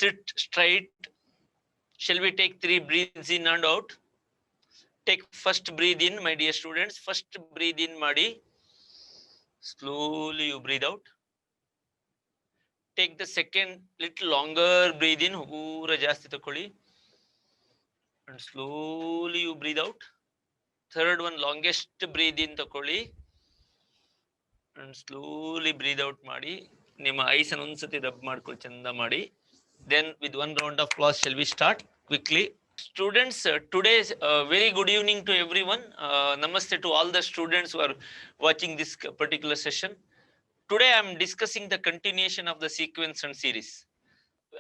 sit straight. Shall we take 3 breaths in and out? Take first breathe in, my dear students. First breathe in ಮಾಡಿ. Slowly you breathe out. Take the second little longer breathe in. ಪೂರ ಜಾಸ್ತಿ ತಕೊಳ್ಳಿ. And slowly you breathe out. Third one longest breathe in ತಕೊಳ್ಳಿ. And slowly breathe out ಮಾಡಿ. ನಿಮ್ಮ ice ಅನ್ನು ಒಂದ್ಸತಿ rub ಮಾಡ್ಕೊಳ್ಳಿ ಚಂದ ಮಾಡಿ. Then with one round of applause shall we start quickly. Students, today very good evening to everyone. Namaste to all the students who are watching this particular session. Today I am discussing the continuation of the sequence and series.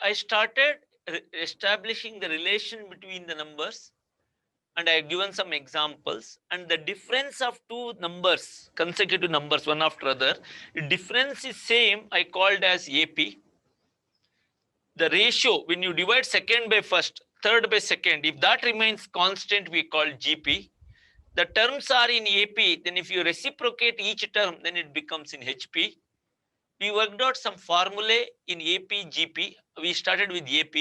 I started establishing the relation between the numbers, and I have given some examples, and the difference of two numbers, consecutive numbers one after other, the difference is same. I called as AP. The ratio, when you divide second by first, third by second, if that remains constant, we call GP. The terms are in AP, then if you reciprocate each term, then it becomes in HP. We worked out some formulae in AP, GP. We started with AP.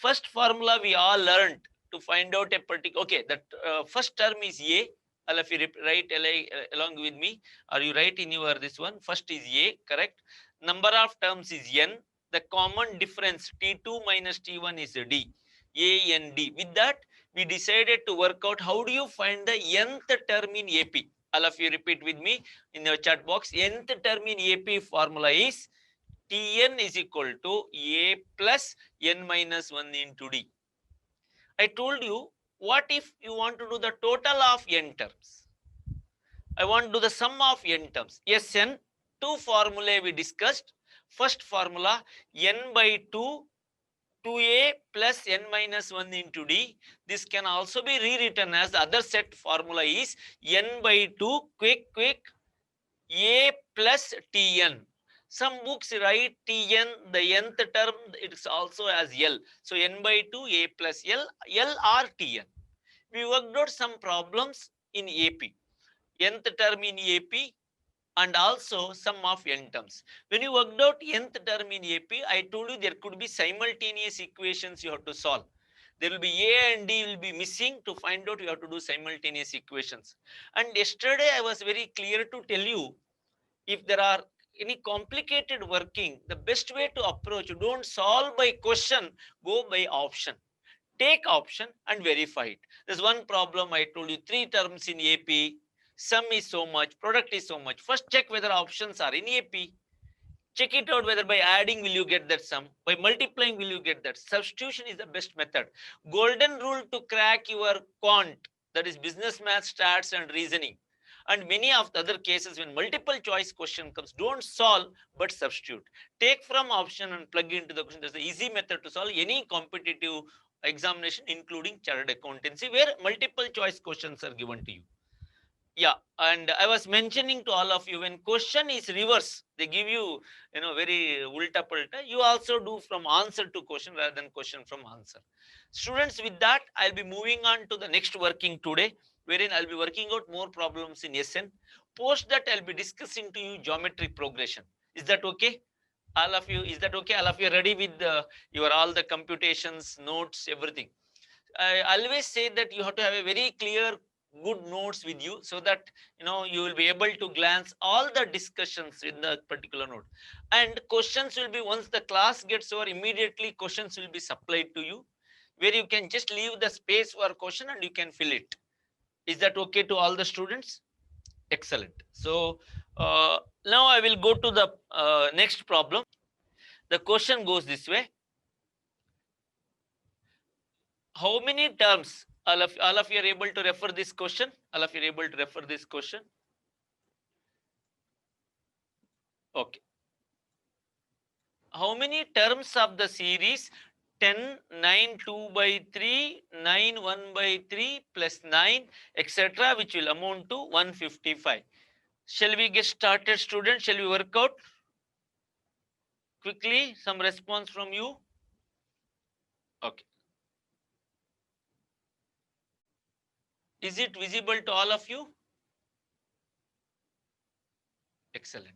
First formula we all learned to find out a particular, okay, that first term is A. All of you write along with me, or you write in your this one. First is A, correct? Number of terms is N. The common difference T2 minus T1 is D, A and D. With that, we decided to work out how do you find the nth term in AP. All of you repeat with me in your chat box. Nth term in AP formula is Tn is equal to A plus N minus 1 into D. I told you, what if you want to do the total of N terms? I want to do the sum of N terms. Sn, two formulae we discussed. First formula, N by 2, 2A plus N minus 1 into D. This can also be rewritten as the other set formula is N by 2, quick, A plus Tn. Some books write Tn, the nth term, it is also as L. So N by 2, A plus L, L or Tn. We worked out some problems in AP. Nth term in AP and also sum of N terms. When you worked out nth term in AP, I told you there could be simultaneous equations you have to solve. There will be A and D will be missing. To find out, you have to do simultaneous equations. And yesterday I was very clear to tell you, if there are any complicated working, the best way to approach, don't solve by question, go by option. Take option and verify it. There's one problem I told you, 3 terms in AP, sum is so much, product is so much. First check whether options are in AP. Check it out whether by adding will you get that sum, by multiplying will you get that. Substitution is the best method. Golden rule to crack your quant, that is business math, stats and reasoning. And many of the other cases when multiple choice question comes, don't solve but substitute. Take from option and plug into the question. There's an easy method to solve any competitive examination, including chartered accountancy, where multiple choice questions are given to you. Yeah, and I was mentioning to all of you, when question is reverse, they give you, very ulta pulta, you also do from answer to question rather than question from answer. Students, with that, I'll be moving on to the next working today, wherein I'll be working out more problems in SN. Post that, I'll be discussing to you geometry progression. Is that okay? All of you, is that okay? All of you are ready with your all the computations, notes, everything? I always say that you have to have a very clear, good notes with you, so that you will be able to glance all the discussions in the particular note. And questions will be, once the class gets over, immediately questions will be supplied to you, where you can just leave the space for question and you can fill it. Is that okay to all the students? Excellent. So now I will go to the next problem. The question goes this way. How many terms, all of you are able to refer this question? All of you are able to refer this question? Okay. How many terms of the series 10, 9, 2 by 3, 9, 1 by 3 plus 9, etc., which will amount to 155? Shall we get started, students? Shall we work out quickly? Some response from you? Okay. Is it visible to all of you? Excellent.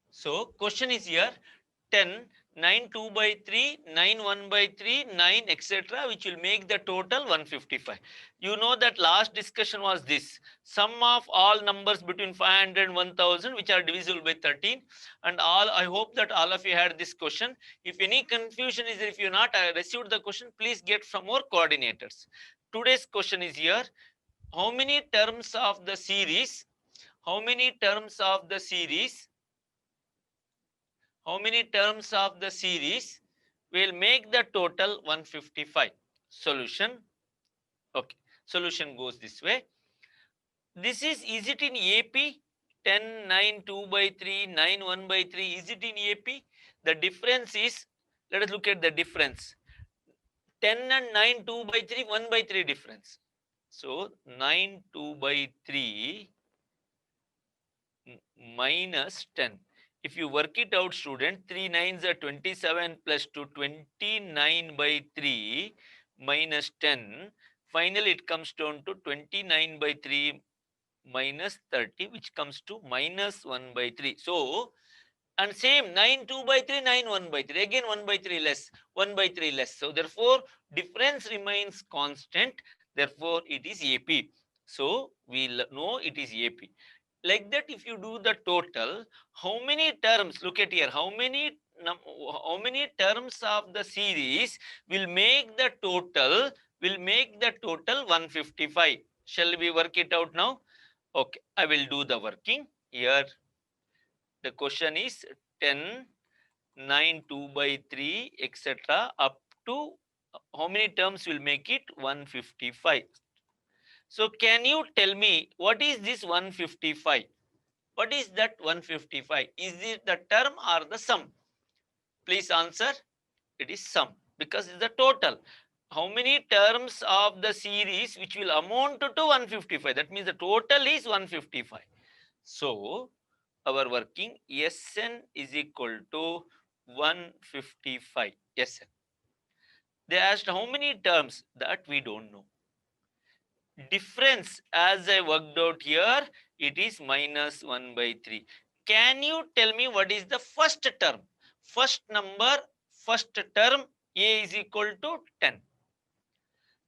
So question is here, 10, 9 2 by 3, 9 1 by 3, 9 etc., which will make the total 155. You know that last discussion was this: sum of all numbers between 500 and 1000 which are divisible by 13. And all, I hope that all of you had this question. If any confusion is there, if you not received the question, please get from our coordinators. Today's question is here: how many terms of the series, how many terms of the series, how many terms of the series will make the total 155? Solution. Okay, solution goes this way. This is it in AP? 10, 9, 2 by 3, 9, 1 by 3, is it in AP? The difference is, let us look at the difference. 10 and 9, 2 by 3, 1 by 3 difference. So 9, 2 by 3 minus 10. If you work it out, student, 3 9s are 27 plus 2, 29 by 3 minus 10. Finally, it comes down to 29 by 3 minus 30, which comes to minus 1 by 3. So, and same 9 2 by 3, 9 1 by 3. Again 1 by 3 less, 1 by 3 less. So, therefore, difference remains constant. Therefore, it is AP. So, we know it is AP. Like that, if you do the total, how many terms, look at here, how many terms of the series will make the total 155? Shall we work it out now? Okay, I will do the working here. The question is 10, 9, 2 by 3, etc. up to how many terms will make it 155? So can you tell me what is this 155? What is that 155? Is it the term or the sum? Please answer. It is sum, because it's the total. How many terms of the series which will amount to 155? That means the total is 155. So our working Sn is equal to 155 Sn. They asked how many terms, that we don't know. Difference, as I worked out here, it is minus 1 by 3. Can you tell me what is the first term? First number, first term, A is equal to 10.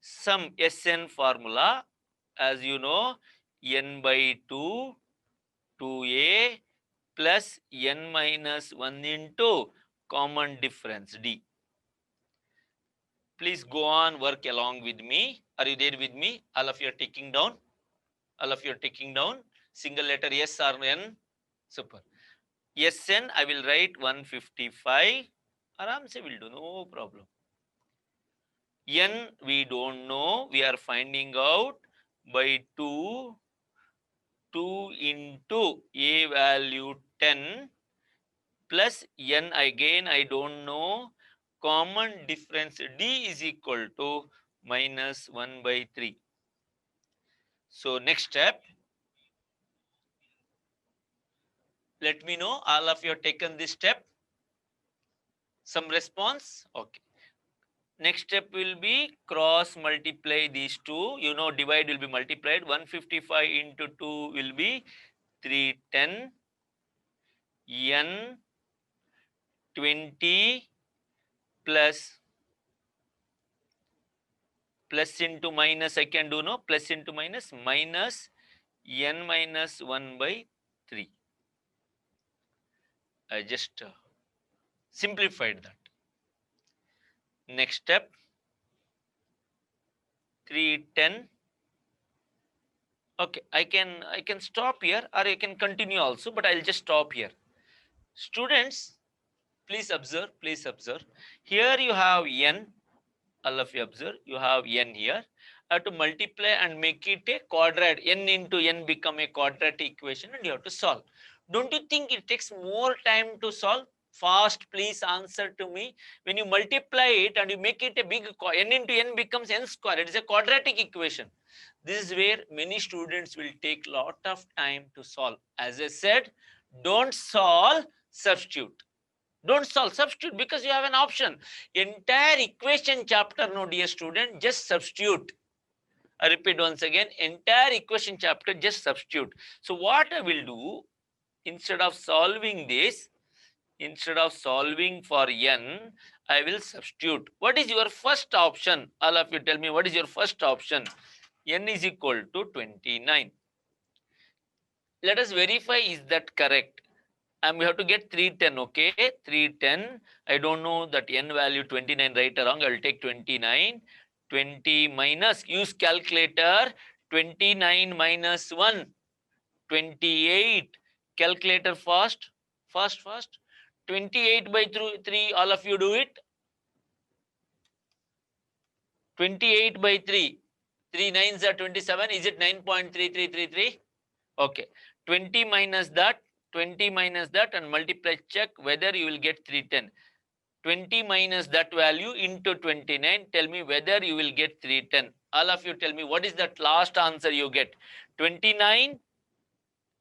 Sum Sn formula, as you know, n by 2, 2a plus n minus 1 into common difference D. Please go on, work along with me. Are you there with me? All of you are taking down. All of you are taking down. Single letter S or N. Super. Sn, I will write 155. Aram se will do, no problem. N we don't know. We are finding out by 2. 2 into A value 10 plus N again I don't know. Common difference D is equal to minus 1 by 3. So next step, let me know all of you have taken this step. Some response? Okay. Next step will be cross multiply these two. You know, divide will be multiplied. 155 into 2 will be 310. N 20 plus into minus, I can do, no, plus into minus n minus 1 by 3. I just simplified that. Next step, 310. Okay, I can stop here, or I can continue also, but I'll just stop here. Students, please observe, please observe. Here you have n, all of you observe, you have n here. I have to multiply and make it a quadratic. N into n become a quadratic equation and you have to solve. Don't you think it takes more time to solve? Fast, please answer to me. When you multiply it and you make it a big, n into n becomes n square. It is a quadratic equation. This is where many students will take lot of time to solve. As I said, don't solve, substitute. Don't solve, substitute, because you have an option. Entire equation chapter, no dear student, just substitute. I repeat once again, entire equation chapter, just substitute. So what I will do, instead of solving this, Instead of solving for n, I will substitute. What is your first option? All of you tell me, what is your first option? N is equal to 29. Let us verify, is that correct? And we have to get 310, okay? 310. I don't know that n value 29 right or wrong. I will take 29. 20 minus, use calculator. 29 minus 1. 28. Calculator fast. Fast, fast. 28 by 3. All of you do it. 28 by 3. 3 nines are 27. Is it 9.3333? Okay. 20 minus that. 20 minus that and multiply, check whether you will get 310. 20 minus that value into 29. Tell me whether you will get 310. All of you tell me what is that last answer you get. 29,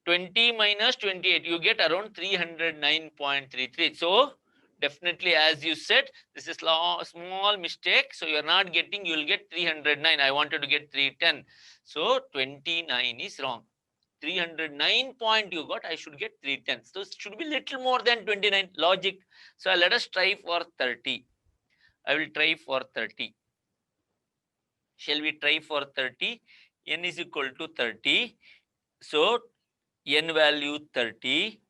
20 minus 28. You get around 309.33. So definitely, as you said, this is small mistake. So you are not getting, you will get 309. I wanted to get 310. So 29 is wrong. 309 point you got, I should get 310. So it should be little more than 29. Logic. So let us try for 30. I will try for 30. Shall we try for 30? N is equal to 30. So n value 30.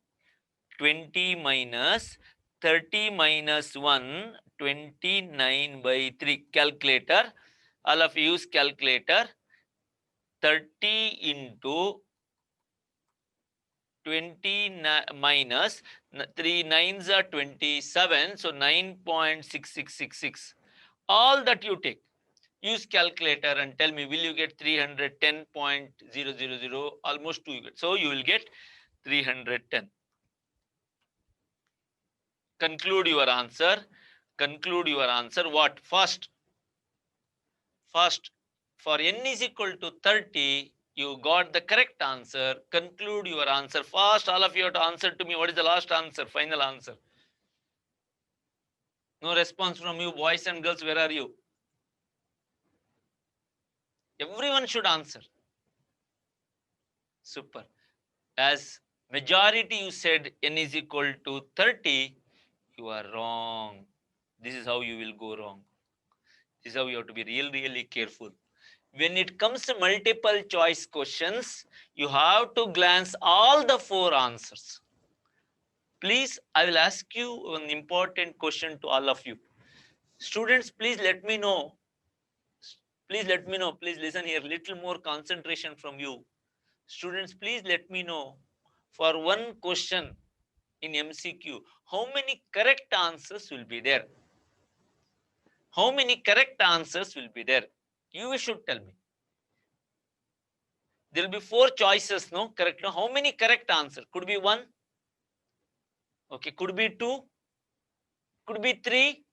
20 minus 30 minus 1, 29 by 3. Calculator. All of you use calculator. 30 into 20 minus 3 nines are 27. So 9.6666. All that you take. Use calculator and tell me, will you get 310.000? Almost 2 you get. So you will get 310. Conclude your answer. Conclude your answer. What? First, for n is equal to 30, you got the correct answer. Conclude your answer. First, all of you have to answer to me. What is the last answer? Final answer. No response from you, boys and girls. Where are you? Everyone should answer. Super. As majority you said n is equal to 30, you are wrong. This is how you will go wrong. This is how you have to be really careful. When it comes to multiple choice questions, you have to glance all the 4 answers. Please, I will ask you an important question to all of you. Students, please let me know. Please let me know. Please listen here. Little more concentration from you. Students, please let me know. For one question in MCQ, how many correct answers will be there? How many correct answers will be there? You should tell me. There will be 4 choices, no? Correct. No? How many correct answers? Could be 1. Okay. Could be 2. Could be 3.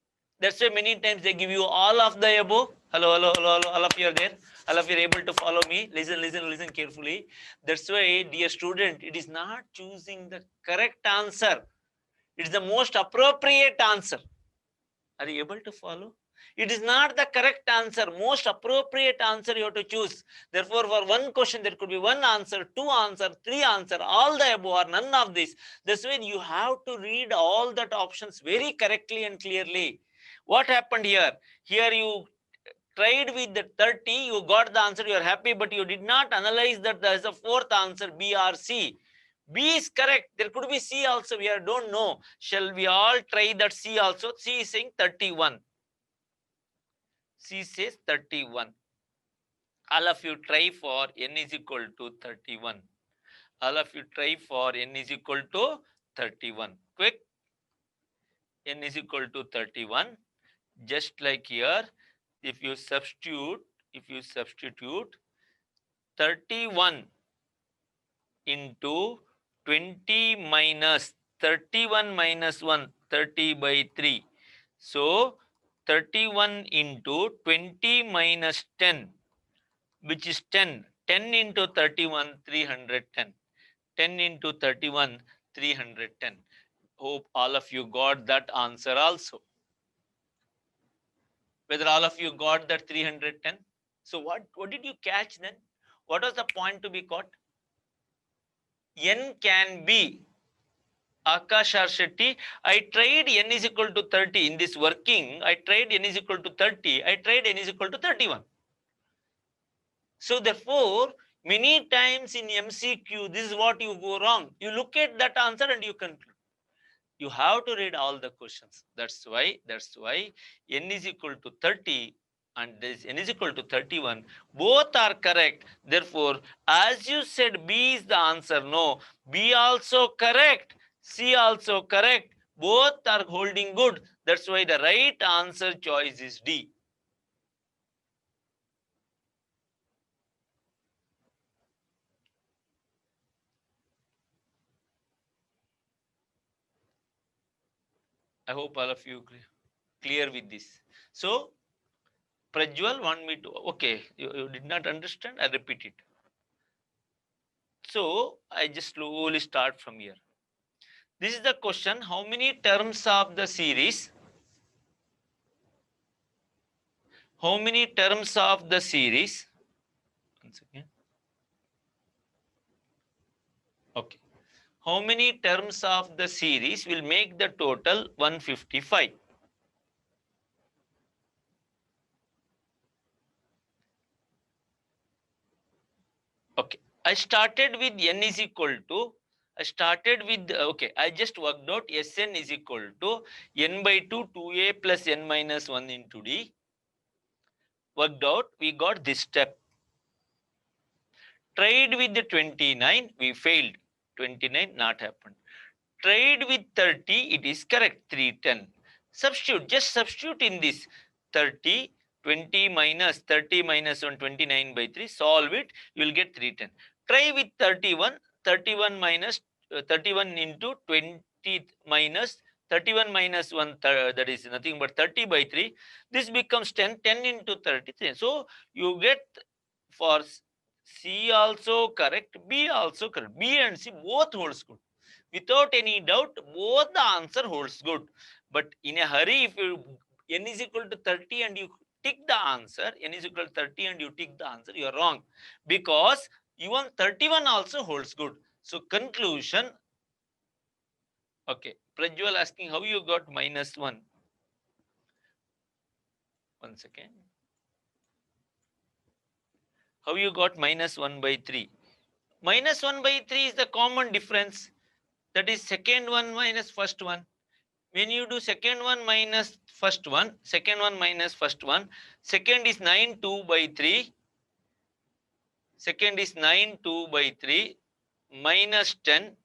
That's why many times they give you all of the above. Hello. All of you are there. All of you are able to follow me. Listen carefully. That's why, dear student, it is not choosing the correct answer. It's the most appropriate answer. Are you able to follow? It is not the correct answer. Most appropriate answer you have to choose. Therefore, for one question, there could be 1 answer, 2 answer, 3 answer, all the above or none of this. This way, you have to read all that options very correctly and clearly. What happened here? Here you tried with the 30, you got the answer, you are happy, but you did not analyze that there is a 4th answer, B or C. B is correct. There could be C also. We don't know. Shall we all try that C also? C is saying 31. C says 31. All of you try for n is equal to 31. All of you try for n is equal to 31. Quick. N is equal to 31. Just like here, if you substitute 31 into 20 minus 31 minus 1, 30 by 3. So 31 into 20 minus 10, which is 10. 10 into 31, 310. 10 into 31, 310. Hope all of you got that answer also. Whether all of you got that 310? So what did you catch then? What was the point to be caught? N can be Akash or Shetty, I tried n is equal to 30 in this working. I tried n is equal to 30. I tried n is equal to 31. So therefore, many times in MCQ, this is what you go wrong. You look at that answer and you conclude. You have to read all the questions. That's why n is equal to 30 and this n is equal to 31. Both are correct. Therefore, as you said, B is the answer. No, B also correct. C also correct. Both are holding good. That's why the right answer choice is D. I hope all of you clear with this. So, Prajwal want me to, okay, you did not understand, I repeat it. So, I just slowly start from here. This is the question, how many terms of the series? How many terms of the series? Once again. Okay. How many terms of the series will make the total 155? Okay. I started with n is equal to, okay, I just worked out Sn is equal to n by 2, 2a plus n minus 1 into d. Worked out, we got this step. Tried with the 29, we failed. 29 not happened. Tried with 30, it is correct, 310. Substitute, just substitute in this 30, 20 minus 30 minus 1, 29 by 3, solve it, you will get 310. Try with 31, 31 minus 31 into 20 minus 31 minus 1, that is nothing but 30 by 3. This becomes 10, 10 into 30. So you get for C also correct, B also correct. B and C both holds good. Without any doubt, both the answer holds good. But in a hurry, if you n is equal to 30 and you tick the answer, n is equal to 30 and you tick the answer, you are wrong. Because even 31 also holds good. So conclusion, okay, Prajwal asking how you got minus 1. One second. How you got minus 1 by 3? Minus 1 by 3 is the common difference. That is second one minus first one. When you do second one minus first one, second one minus first one, second is 9 2 by 3. Second is 9 2 by 3 minus 10.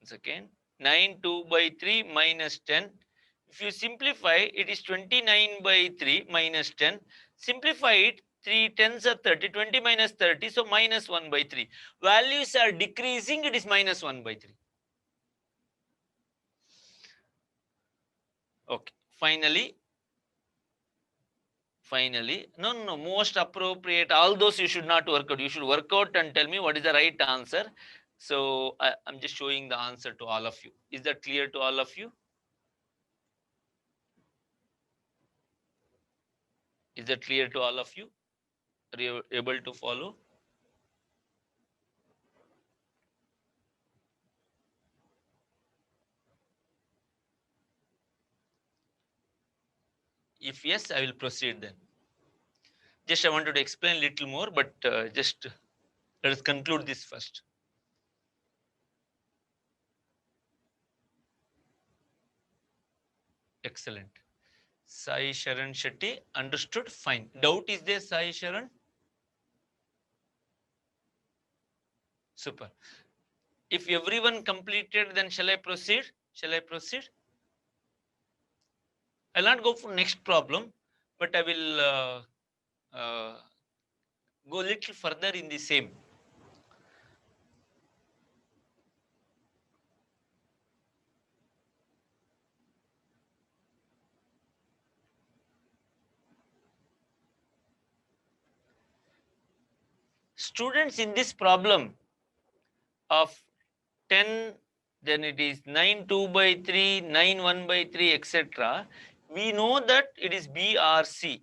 Second, 9 2 by 3 minus 10. If you simplify, it is 29 by 3 minus 10. Simplify it, 3 tens are 30, 20 minus 30, so minus 1 by 3. Values are decreasing, it is minus 1 by 3. Okay, finally, no, most appropriate, all those you should not work out. You should work out and tell me what is the right answer. So I'm just showing the answer to all of you. Is that clear to all of you? Is that clear to all of you? Are you able to follow? If yes, I will proceed then. Just I wanted to explain a little more, but just let us conclude this first. Excellent. Sai Sharan Shetty, understood? Fine. Doubt is there, Sai Sharan? Super. If everyone completed, then shall I proceed? Shall I proceed? I'll not go for next problem, but I will go a little further in the same. Students, in this problem of 10, then it is 9 2 by 3, 9 1 by 3, etc. We know that it is BRC.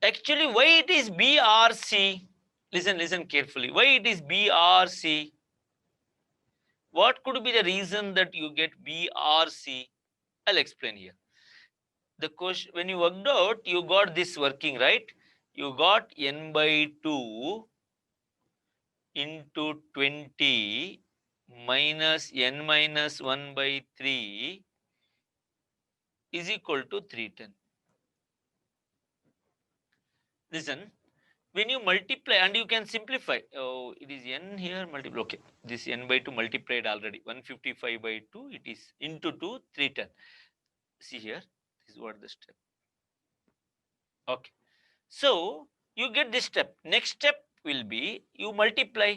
Actually, why it is BRC? Listen carefully. Why it is BRC? What could be the reason that you get B or C? I'll explain here. The question, when you worked out, you got this working, right? You got n by 2 into 20 minus n minus 1 by 3 is equal to 310. Listen, when you multiply, and you can simplify, oh, it is n here multiply, okay, this n by 2 multiplied already, 155 by 2, it is into 2, 310. See here, this is what the step. Okay, so you get this step. Next step will be you multiply.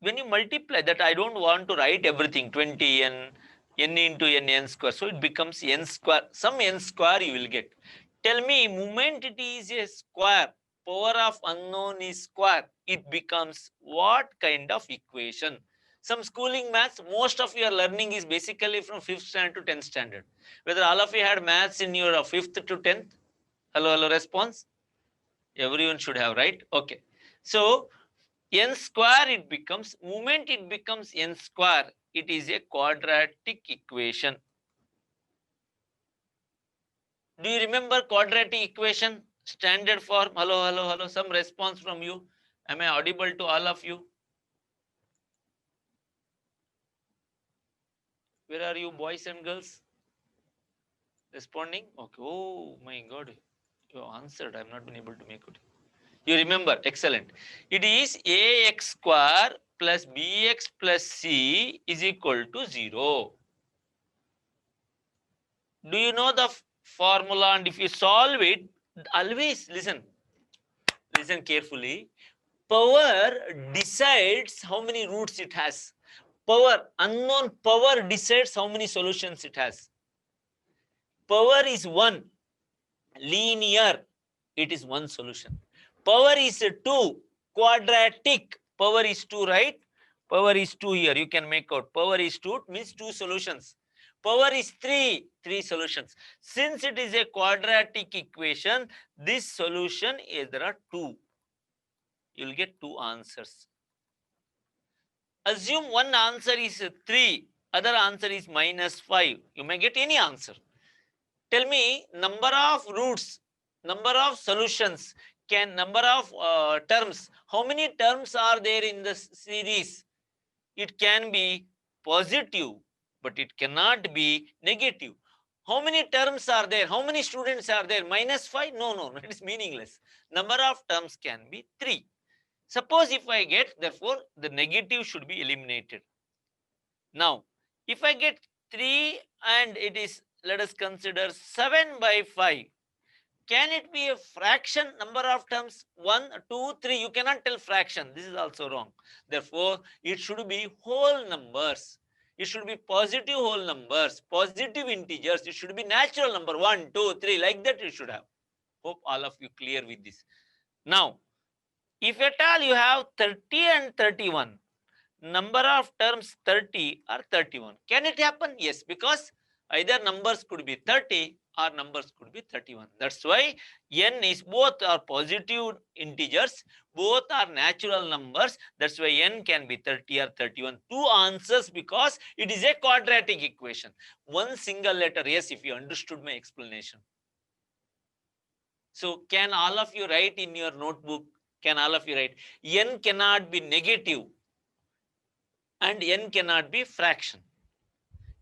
When you multiply that, I don't want to write everything 20n, n into n square, so it becomes n square, some n square you will get. Tell me, moment it is a square, power of unknown is square, it becomes what kind of equation? Some schooling maths, most of your learning is basically from 5th standard to 10th standard. Whether all of you had maths in your 5th to 10th? Hello, response? Everyone should have, right? Okay. So n square, it becomes, moment it becomes n square, it is a quadratic equation. Do you remember quadratic equation? Standard form. Hello. Some response from you. Am I audible to all of you? Where are you, boys and girls? Responding? Okay. Oh my God. You answered. I'm not been able to make it. You remember. Excellent. It is ax square plus bx plus c is equal to 0. Do you know the formula? And if you solve it, always listen carefully. Power decides how many roots it has. Power, unknown power decides how many solutions it has. Power is 1, linear, it is 1 solution. Power is 2, quadratic, power is 2, right? Power is 2 here, you can make out. Power is 2, means 2 solutions. Power is 3, 3 solutions. Since it is a quadratic equation, this solution is, there are 2. You will get 2 answers. Assume one answer is 3, other answer is -5. You may get any answer. Tell me, number of roots, number of solutions, number of terms. How many terms are there in the series? It can be positive, but it cannot be negative. How many terms are there? How many students are there? -5? No, it is meaningless. Number of terms can be 3. Suppose if I get, therefore, the negative should be eliminated. Now, if I get 3 and it is, let us consider 7 by 5. Can it be a fraction, number of terms? 1, 2, 3. You cannot tell fraction. This is also wrong. Therefore, it should be whole numbers. It should be positive whole numbers, positive integers. It should be natural number 1, 2, 3. Like that you should have. Hope all of you clear with this. Now, if at all you have 30 and 31, number of terms 30 or 31. Can it happen? Yes, because either numbers could be 30 or numbers could be 31. That's why n is, both are positive integers, both are natural numbers. That's why n can be 30 or 31. 2 answers because it is a quadratic equation. One single letter yes, if you understood my explanation. So can all of you write in your notebook? Can all of you write? N cannot be negative and n cannot be fraction.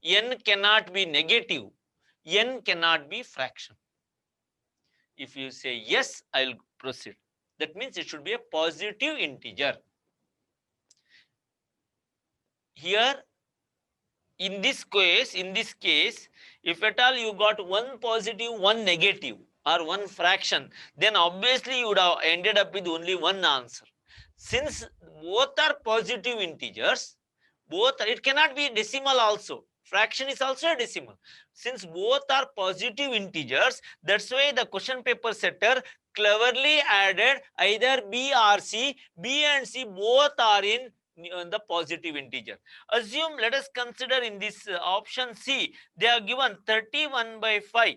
N cannot be negative. N cannot be fraction. If you say yes, I will proceed. That means it should be a positive integer. Here, in this case, if at all you got one positive, one negative, or one fraction, then obviously you would have ended up with only one answer. Since both are positive integers, it cannot be decimal also. Fraction is also a decimal. Since both are positive integers, that's why the question paper setter cleverly added either B or C. B and C both are in the positive integer. Assume, let us consider in this option C, they are given 31 by 5.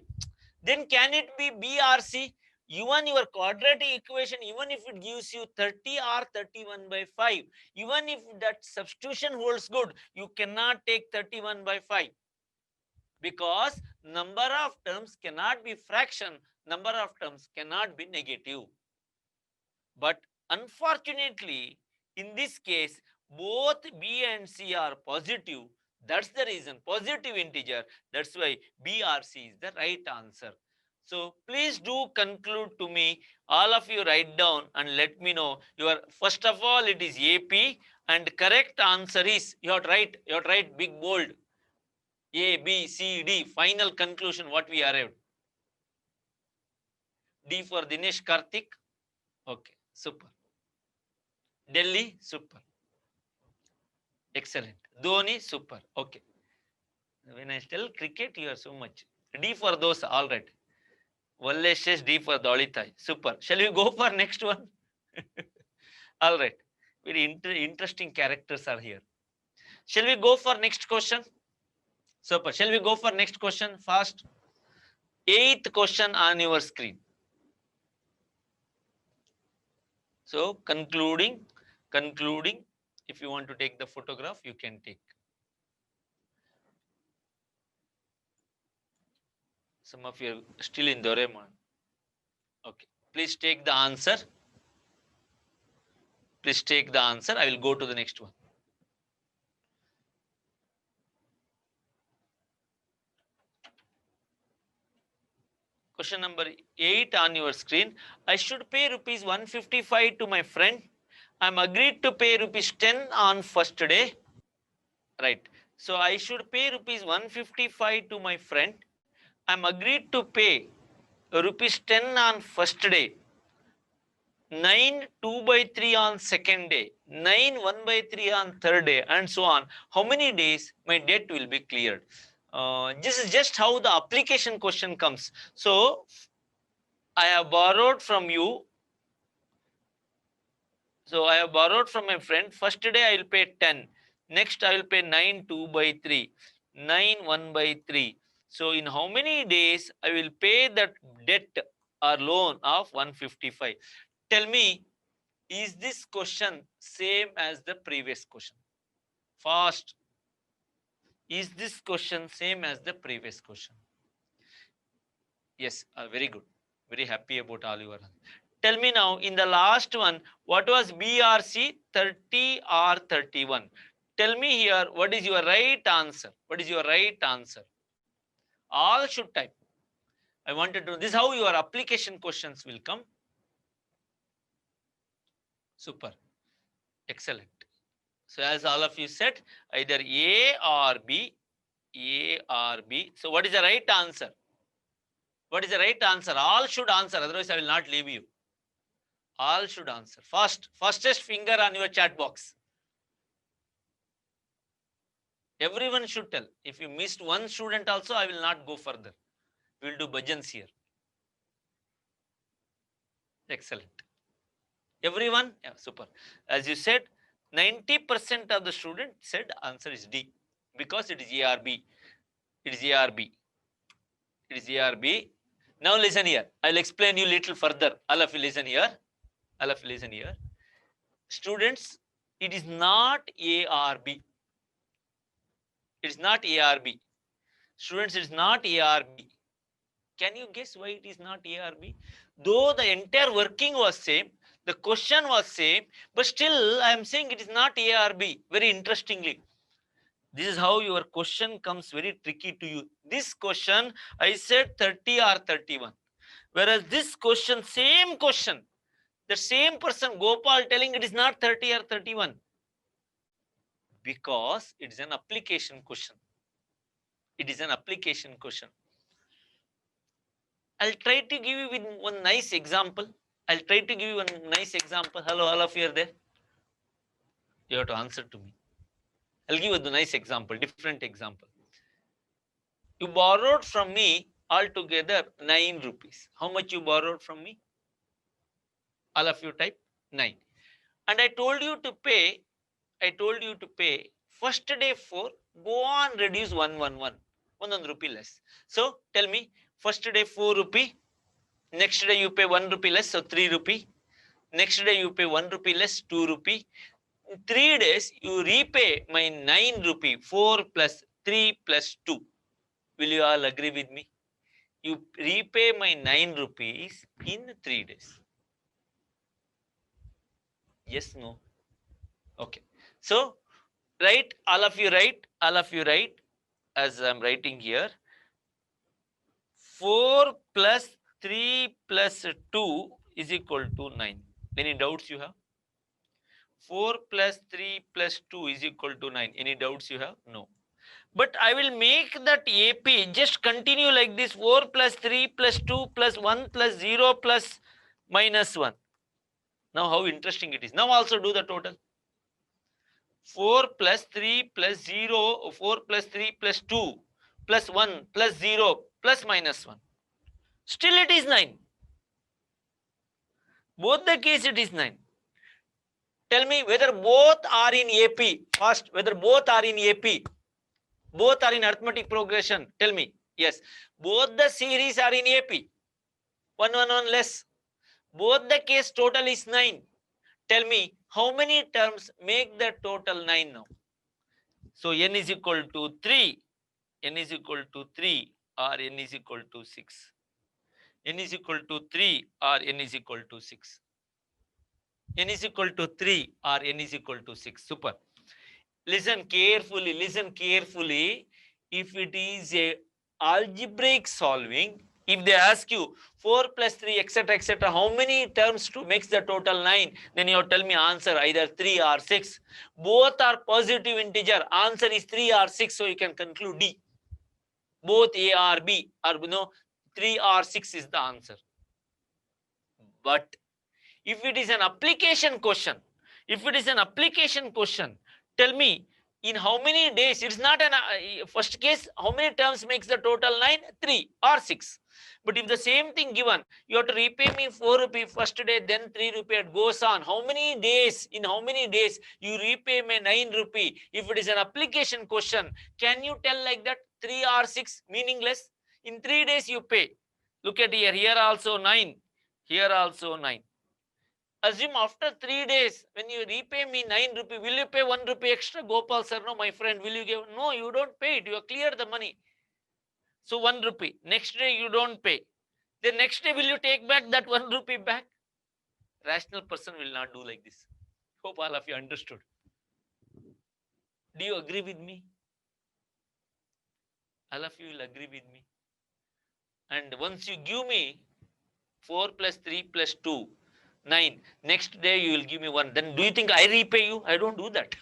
Then can it be B or C? Even your quadratic equation, even if it gives you 30 or 31 by 5, even if that substitution holds good, you cannot take 31 by 5, because number of terms cannot be fraction, number of terms cannot be negative. But unfortunately, in this case, both B and C are positive. That's the reason, positive integer. That's why B or C is the right answer. So please do conclude to me. All of you write down and let me know. Your first of all, it is AP, and correct answer is, you have to write. You have to write big bold. A, B, C, D. Final conclusion. What we arrived. D for Dinesh Karthik. Okay, super. Delhi, super. Excellent. Dhoni, super. Okay. When I tell cricket, you are so much. D for those, all right. Vallesh, D for Dolitai. Super. Shall we go for next one? All right. Very interesting characters are here. Shall we go for next question? Super. Shall we go for next question fast? 8th question on your screen. So concluding, if you want to take the photograph, you can take. Some of you are still in Doraemon. Okay. Please take the answer. Please take the answer. I will go to the next one. Question number 8 on your screen. I should pay rupees 155 to my friend. I'm agreed to pay rupees 10 on first day. Right. So I should pay rupees 155 to my friend. I'm agreed to pay rupees 10 on first day. 9 2 by 3 on second day, 9 1 by 3 on third day, and so on. How many days my debt will be cleared? This is just how the application question comes. So I have borrowed from you. So I have borrowed from my friend. First day I will pay 10. Next I will pay 9 2 by 3, 9 1 by 3. So in how many days I will pay that debt or loan of 155? Tell me, is this question same as the previous question? Fast. Is this question same as the previous question? Yes, very good. Very happy about all your. Tell me now, in the last one, what was BRC, 30 or 31? Tell me here, what is your right answer? What is your right answer? All should type. I wanted to, this is how your application questions will come. Super. Excellent. So as all of you said, either A or B, A or B. So what is the right answer? What is the right answer? All should answer, otherwise I will not leave you. All should answer. Fastest finger on your chat box. Everyone should tell. If you missed one student also, I will not go further. We will do bhajans here. Excellent. Everyone? Yeah, super. As you said, 90% of the student said answer is D, because it is ARB. It is ARB. It is ARB. Now listen here. I'll explain you little further. All of you listen here. All of you listen here. Students, it is not ARB. It is not ARB. Students, it is not ARB. Can you guess why it is not ARB? Though the entire working was same, the question was same, but still I am saying it is not ARB. Very interestingly. This is how your question comes very tricky to you. This question, I said 30 or 31. Whereas this question, same question, the same person, Gopal, telling it is not 30 or 31. Because it is an application question. It is an application question. I'll try to give you with one nice example. I'll try to give you one nice example. Hello, all of you are there? You have to answer to me. I'll give you the nice example, different example. You borrowed from me altogether 9 rupees. How much you borrowed from me? All of you type 9. And I told you to pay first day 4, go on reduce 1 rupee less. So tell me, first day 4 rupee, Next day you pay 1 rupee less, so 3 rupee. Next day you pay 1 rupee less, 2 rupee. In 3 days you repay my 9 rupee, 4 plus 3 plus 2. Will you all agree with me? You repay my 9 rupees in 3 days. Yes, no? Okay. So, write, all of you write, as I'm writing here. 4 plus 3 plus 2 is equal to 9. Any doubts you have? 4 plus 3 plus 2 is equal to 9. Any doubts you have? No. But I will make that AP just continue like this: 4 plus 3 plus 2 plus 1 plus 0 plus minus 1. Now how interesting it is. Now also do the total. 4 plus 3 plus 0, 4 plus 3 plus 2 plus 1 plus 0 plus minus 1. Still it is 9. Both the case it is 9. Tell me whether both are in AP. First, whether both are in AP. Both are in arithmetic progression. Tell me. Yes. Both the series are in AP. 1, 1, 1 less. Both the case total is 9. Tell me how many terms make the total 9 now. So n is equal to 3. N is equal to 3 or n is equal to 6. N is equal to 3 or n is equal to 6. N is equal to 3 or n is equal to 6. Super. Listen carefully. Listen carefully. If it is a algebraic solving, if they ask you 4 plus 3 etc., how many terms to makes the total 9, then you tell me answer either 3 or 6. Both are positive integer. Answer is 3 or 6, so you can conclude D. Both A or B, or 3 or 6 is the answer. But if it is an application question, tell me in how many days. It's not an first case. How many terms makes the total 9? 3 or 6. But if the same thing given, you have to repay me 4 rupee first day, then 3 rupee, it goes on. How many days? In how many days you repay me 9 rupee? If it is an application question, can you tell like that? 3 or 6? Meaningless. In 3 days you pay. Look at here. Here also 9. Here also 9. Assume after 3 days, when you repay me 9 rupee, will you pay 1 rupee extra? Gopal sir, no, my friend, will you give? No, you don't pay it. You clear the money. So 1 rupee. Next day you don't pay. The next day will you take back that 1 rupee back? Rational person will not do like this. Hope all of you understood. Do you agree with me? All of you will agree with me. And once you give me 4 plus 3 plus 2, 9. Next day you will give me 1. Then do you think I repay you? I don't do that.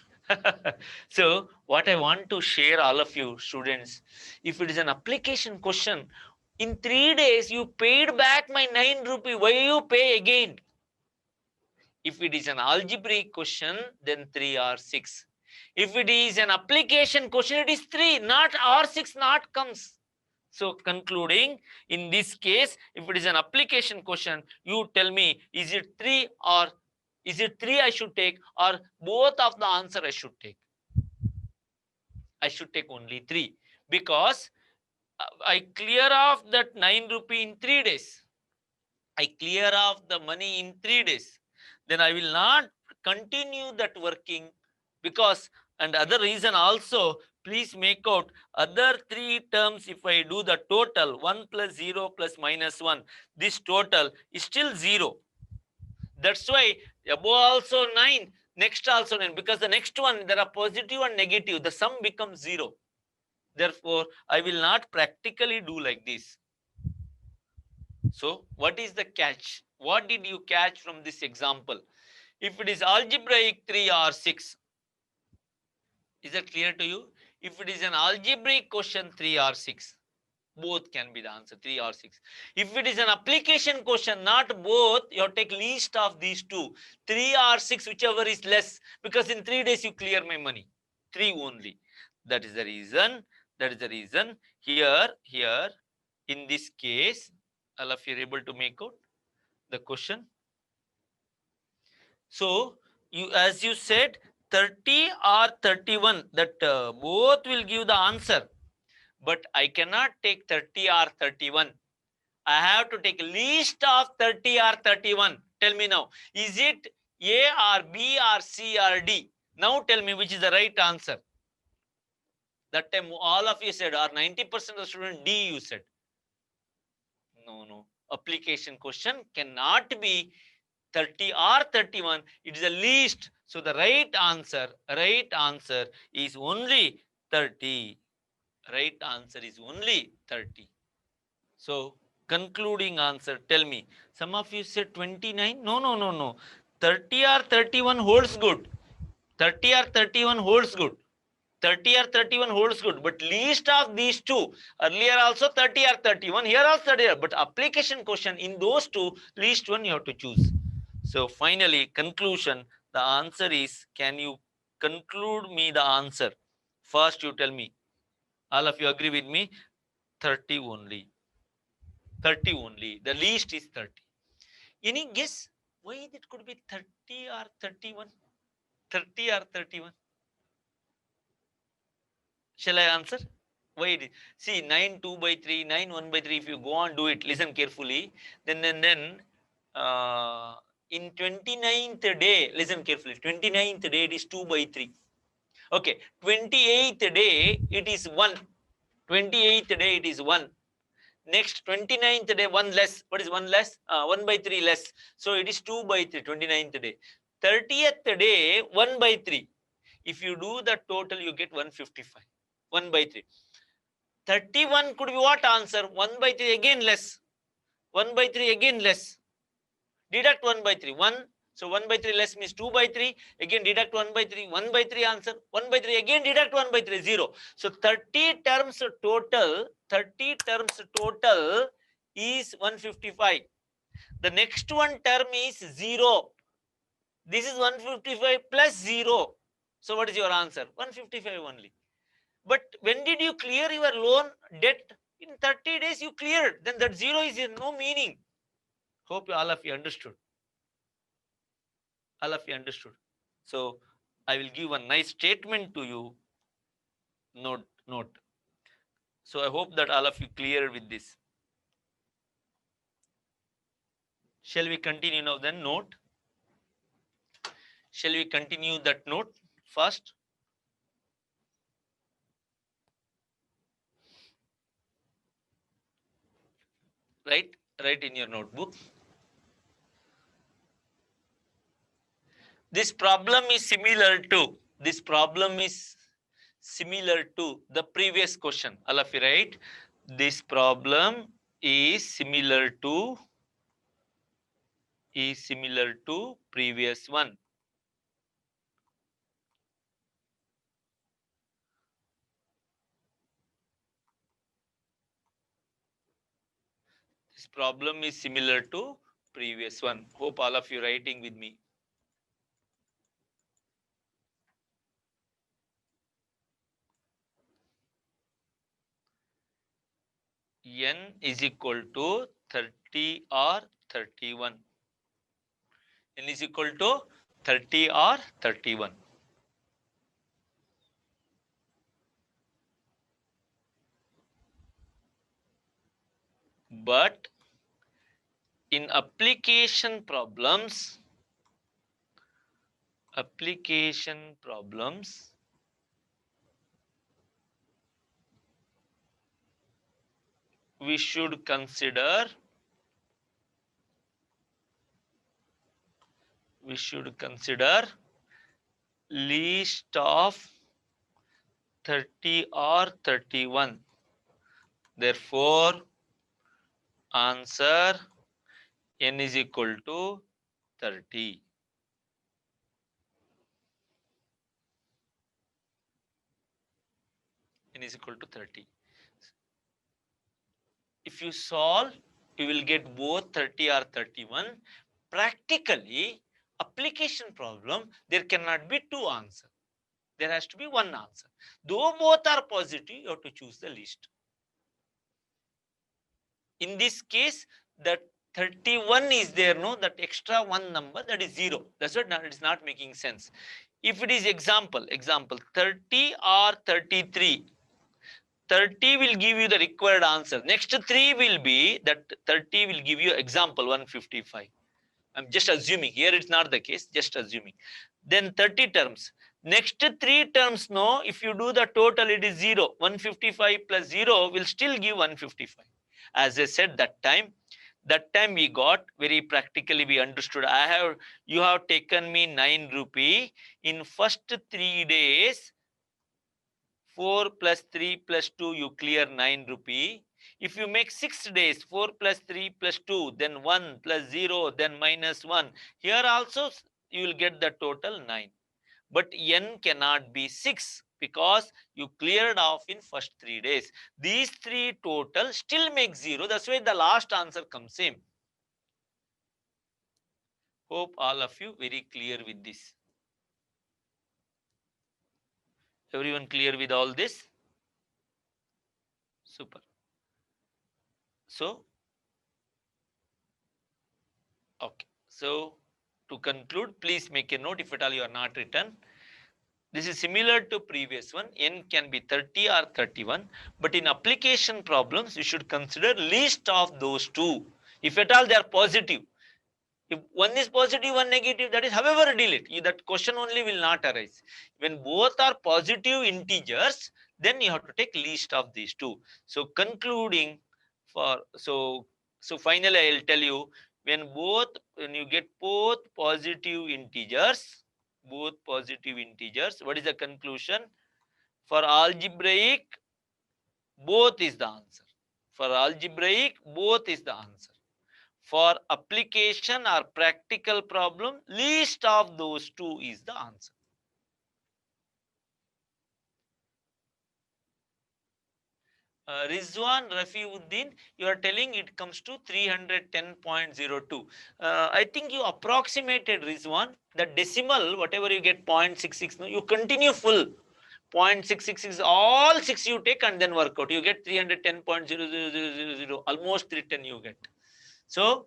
So what I want to share all of you students, if it is an application question, in 3 days you paid back my 9 rupee. Why you pay again? If it is an algebraic question, then 3 or 6. If it is an application question, it is 3, not or 6, not comes. So concluding, in this case, if it is an application question, you tell me, is it 3 or is it 3 I should take, or both of the answer I should take? I should take only 3, because I clear off that 9 rupee in 3 days. I clear off the money in 3 days. Then I will not continue that working, because, and other reason also, please make out other 3 terms. If I do the total 1 plus 0 plus minus 1, this total is still 0. That's why above also 9, next also 9, because the next one there are positive and negative, the sum becomes 0. Therefore, I will not practically do like this. So what is the catch? What did you catch from this example? If it is algebraic 3 or 6, is that clear to you? If it is an algebraic question 3 or 6, both can be the answer, 3 or 6. If it is an application question, not both, you have to take least of these two, 3 or 6, whichever is less, because in 3 days you clear my money, 3 only. That is the reason. Here, in this case, all of you are able to make out the question. So you, as you said, 30 or 31, that both will give the answer, but I cannot take 30 or 31. I have to take least of 30 or 31. Tell me now, is it A or B or C or D? Now tell me which is the right answer. That time all of you said, or 90% of the student D you said. No. Application question cannot be 30 or 31. It is the least. So the right answer is only 30. Right answer is only 30. So concluding answer, tell me. Some of you said 29. No. 30 or 31 holds good. 30 or 31 holds good. 30 or 31 holds good, but least of these two. Earlier also 30 or 31, here also 30, but application question in those two, least one you have to choose. So finally, conclusion, the answer is, can you conclude me the answer? First you tell me. All of you agree with me? 30 only. 30 only. The least is 30. Any guess why it could be 30 or 31? 30 or 31? Shall I answer? Why it is? See, 9 2 by 3, 9 1 by 3. If you go on, do it, listen carefully. Then in 29th day, listen carefully. 29th day it is 2 by 3. Okay, 28th day it is 1. 28th day it is 1. Next 29th day 1 less. What is 1 less? 1 by 3 less. So it is 2 by 3. 29th day. 30th day 1 by 3. If you do the total, you get 155. 1 by 3. 31 could be what answer? 1 by 3 again less. 1 by 3 again less. Deduct 1 by 3. 1. So 1 by 3 less means 2 by 3. Again deduct 1 by 3. 1 by 3 answer. 1 by 3 again deduct 1 by 3. 0. So 30 terms total. 30 terms total is 155. The next one term is 0. This is 155 plus 0. So what is your answer? 155 only. But when did you clear your loan debt? In 30 days you cleared. Then that 0 is no meaning. Hope all of you understood. All of you understood. So I will give a nice statement to you. Note. So I hope that all of you clear with this. Shall we continue now then? Note. Shall we continue that note first? Write in your notebook. This problem is similar to the previous question. All of you write. This problem is similar to previous one. This problem is similar to previous one. Hope all of you writing with me. N is equal to 30 or 31. N is equal to 30 or 31. But in application problems, we should consider least of 30 or 31. Therefore, answer N is equal to 30. N is equal to 30. If you solve, you will get both 30 or 31. Practically, application problem, there cannot be two answers. There has to be one answer. Though both are positive, you have to choose the least. In this case, that 31 is there, no? That extra one number, that is 0. That's what it is not making sense. If it is example 30 or 33, 30 will give you the required answer. Next 3 will be that 30 will give you example 155. I'm just assuming. Here it's not the case, just assuming. Then 30 terms. Next 3 terms, no, if you do the total, it is 0. 155 plus 0 will still give 155. As I said that time we got very practically, we understood. You have taken me 9 rupee. In first 3 days, 4 plus 3 plus 2, you clear 9 rupee. If you make 6 days, 4 plus 3 plus 2, then 1 plus 0, then minus 1. Here also you will get the total 9. But n cannot be 6 because you cleared off in first 3 days. These 3 total still make 0. That's why the last answer comes same. Hope all of you very clear with this. Everyone clear with all this? Super. So, okay. So, to conclude, please make a note if at all you are not written. This is similar to previous one. N can be 30 or 31. But in application problems, you should consider least of those two. If at all they are positive. If one is positive, one negative, that is however deal it. That question only will not arise. When both are positive integers, then you have to take least of these two. So concluding so finally I will tell you, when you get both positive integers, what is the conclusion? For algebraic, both is the answer. For algebraic, both is the answer. For application or practical problem, least of those two is the answer. Rizwan Rafiuddin, you are telling it comes to 310.02. I think you approximated, Rizwan, the decimal, whatever you get 0.66, no, you continue full. 0.666, all 6 you take and then work out. You get 310.0000, almost 310 you get. So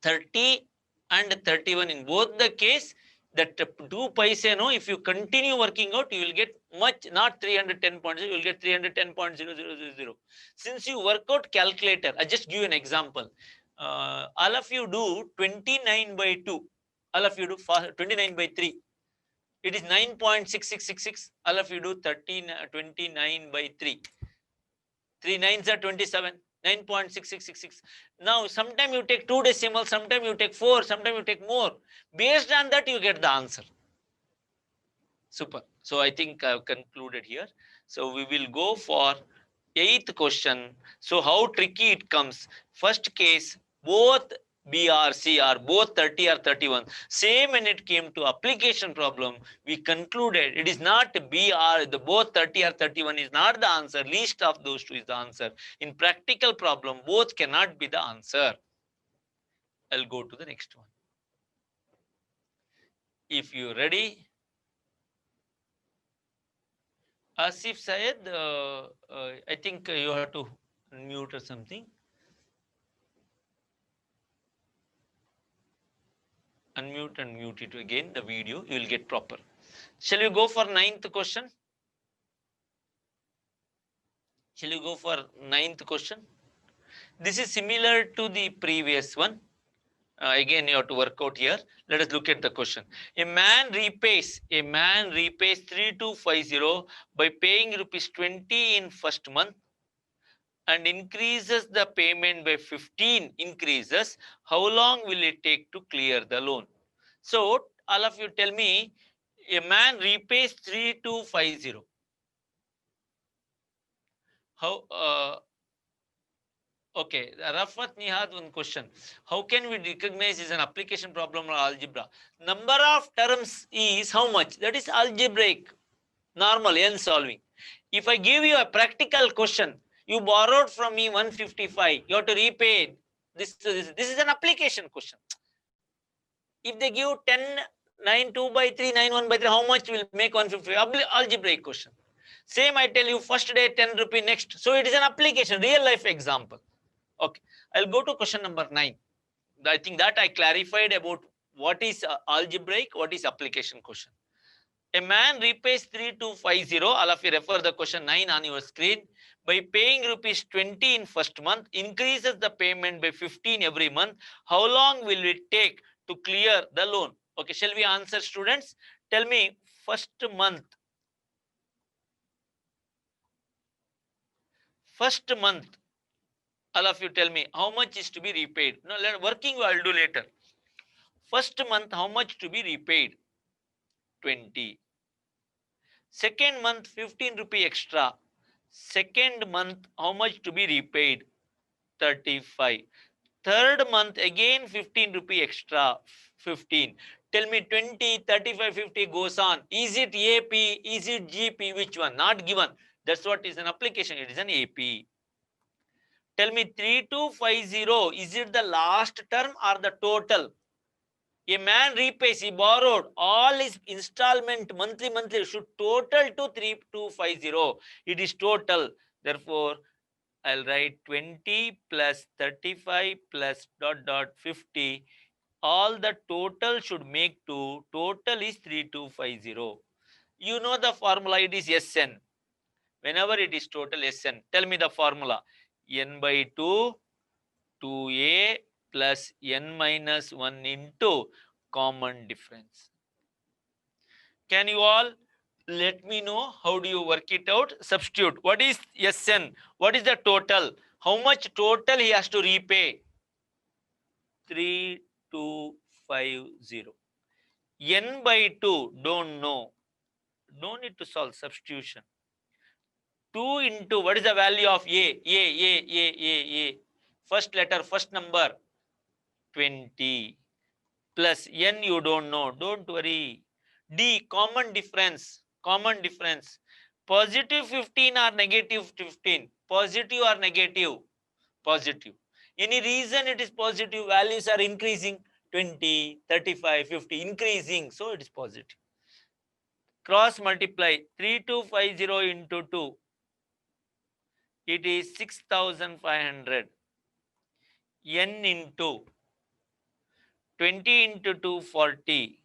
30 and 31 in both the case, that 2 paise, no, if you continue working out, you will get much, not 310.0, you will get 310.0000. Since you work out calculator, I just give you an example. All of you do 29 by 2. All of you do 29 by 3. It is 9.6666. All of you do 29 by 3. 3 9s are 27. 9.6666. Now, sometime you take 2 decimals, sometime you take 4, sometime you take more. Based on that, you get the answer. Super. So, I think I have concluded here. So, we will go for 8th question. So, how tricky it comes. First case, both B or C are both 30 or 31. Same when it came to application problem, we concluded it is not B or the both 30 or 31 is not the answer. Least of those two is the answer. In practical problem, both cannot be the answer. I'll go to the next one. If you're ready, Asif Syed, I think you have to unmute or something. Unmute and mute it again, the video, you will get proper. Shall we go for 9th question? Shall we go for 9th question? This is similar to the previous one. Again, you have to work out here. Let us look at the question. A man repays 3250 by paying rupees 20 in first month and increases the payment by 15 increases. How long will it take to clear the loan? So, all of you tell me, a man repays 3250. How? Okay, Rafat Nihad, one question. How can we recognize is an application problem or algebra? Number of terms is how much? That is algebraic, normal, n solving. If I give you a practical question, you borrowed from me 155, you have to repay. This is an application question. If they give 10, 9, 2 by 3, 9, 1 by 3, how much will make 150? Algebraic question. Same I tell you, first day 10 rupee, next. So it is an application, real life example. Okay, I'll go to question number 9. I think that I clarified about what is algebraic, what is application question. A man repays 3250. All of you refer the question 9 on your screen. By paying rupees 20 in first month, increases the payment by 15 every month. How long will it take to clear the loan? Okay, shall we answer, students? Tell me, first month. First month, all of you tell me how much is to be repaid. No, working I'll do later. First month, how much to be repaid? 20. Second month, 15 rupee extra. Second month, how much to be repaid? 35. Third month, again 15 rupee extra. 15. Tell me 20, 35, 50 goes on. Is it AP? Is it GP? Which one? Not given. That's what is an application. It is an AP. Tell me 3250. Is it the last term or the total? A man repays, he borrowed all his installment monthly should total to 3250. It is total. Therefore, I'll write 20 plus 35 plus dot dot 50. All the total should make to total is 3250. You know the formula, it is SN. Whenever it is total SN, tell me the formula. N by 2, 2A plus N minus 1 into common difference. Can you all let me know how do you work it out? Substitute. What is SN? What is the total? How much total he has to repay? 3250. N by 2, don't know. No need to solve substitution. 2 into what is the value of A? First letter, first number, 20. Plus N you don't know. Don't worry. D, common difference. Common difference. Positive 15 or negative 15? Positive or negative? Positive. Any reason it is positive? Values are increasing. 20, 35, 50, increasing. So it is positive. Cross multiply. 3250 into 2. It is 6500. N into 20 into 2, 40.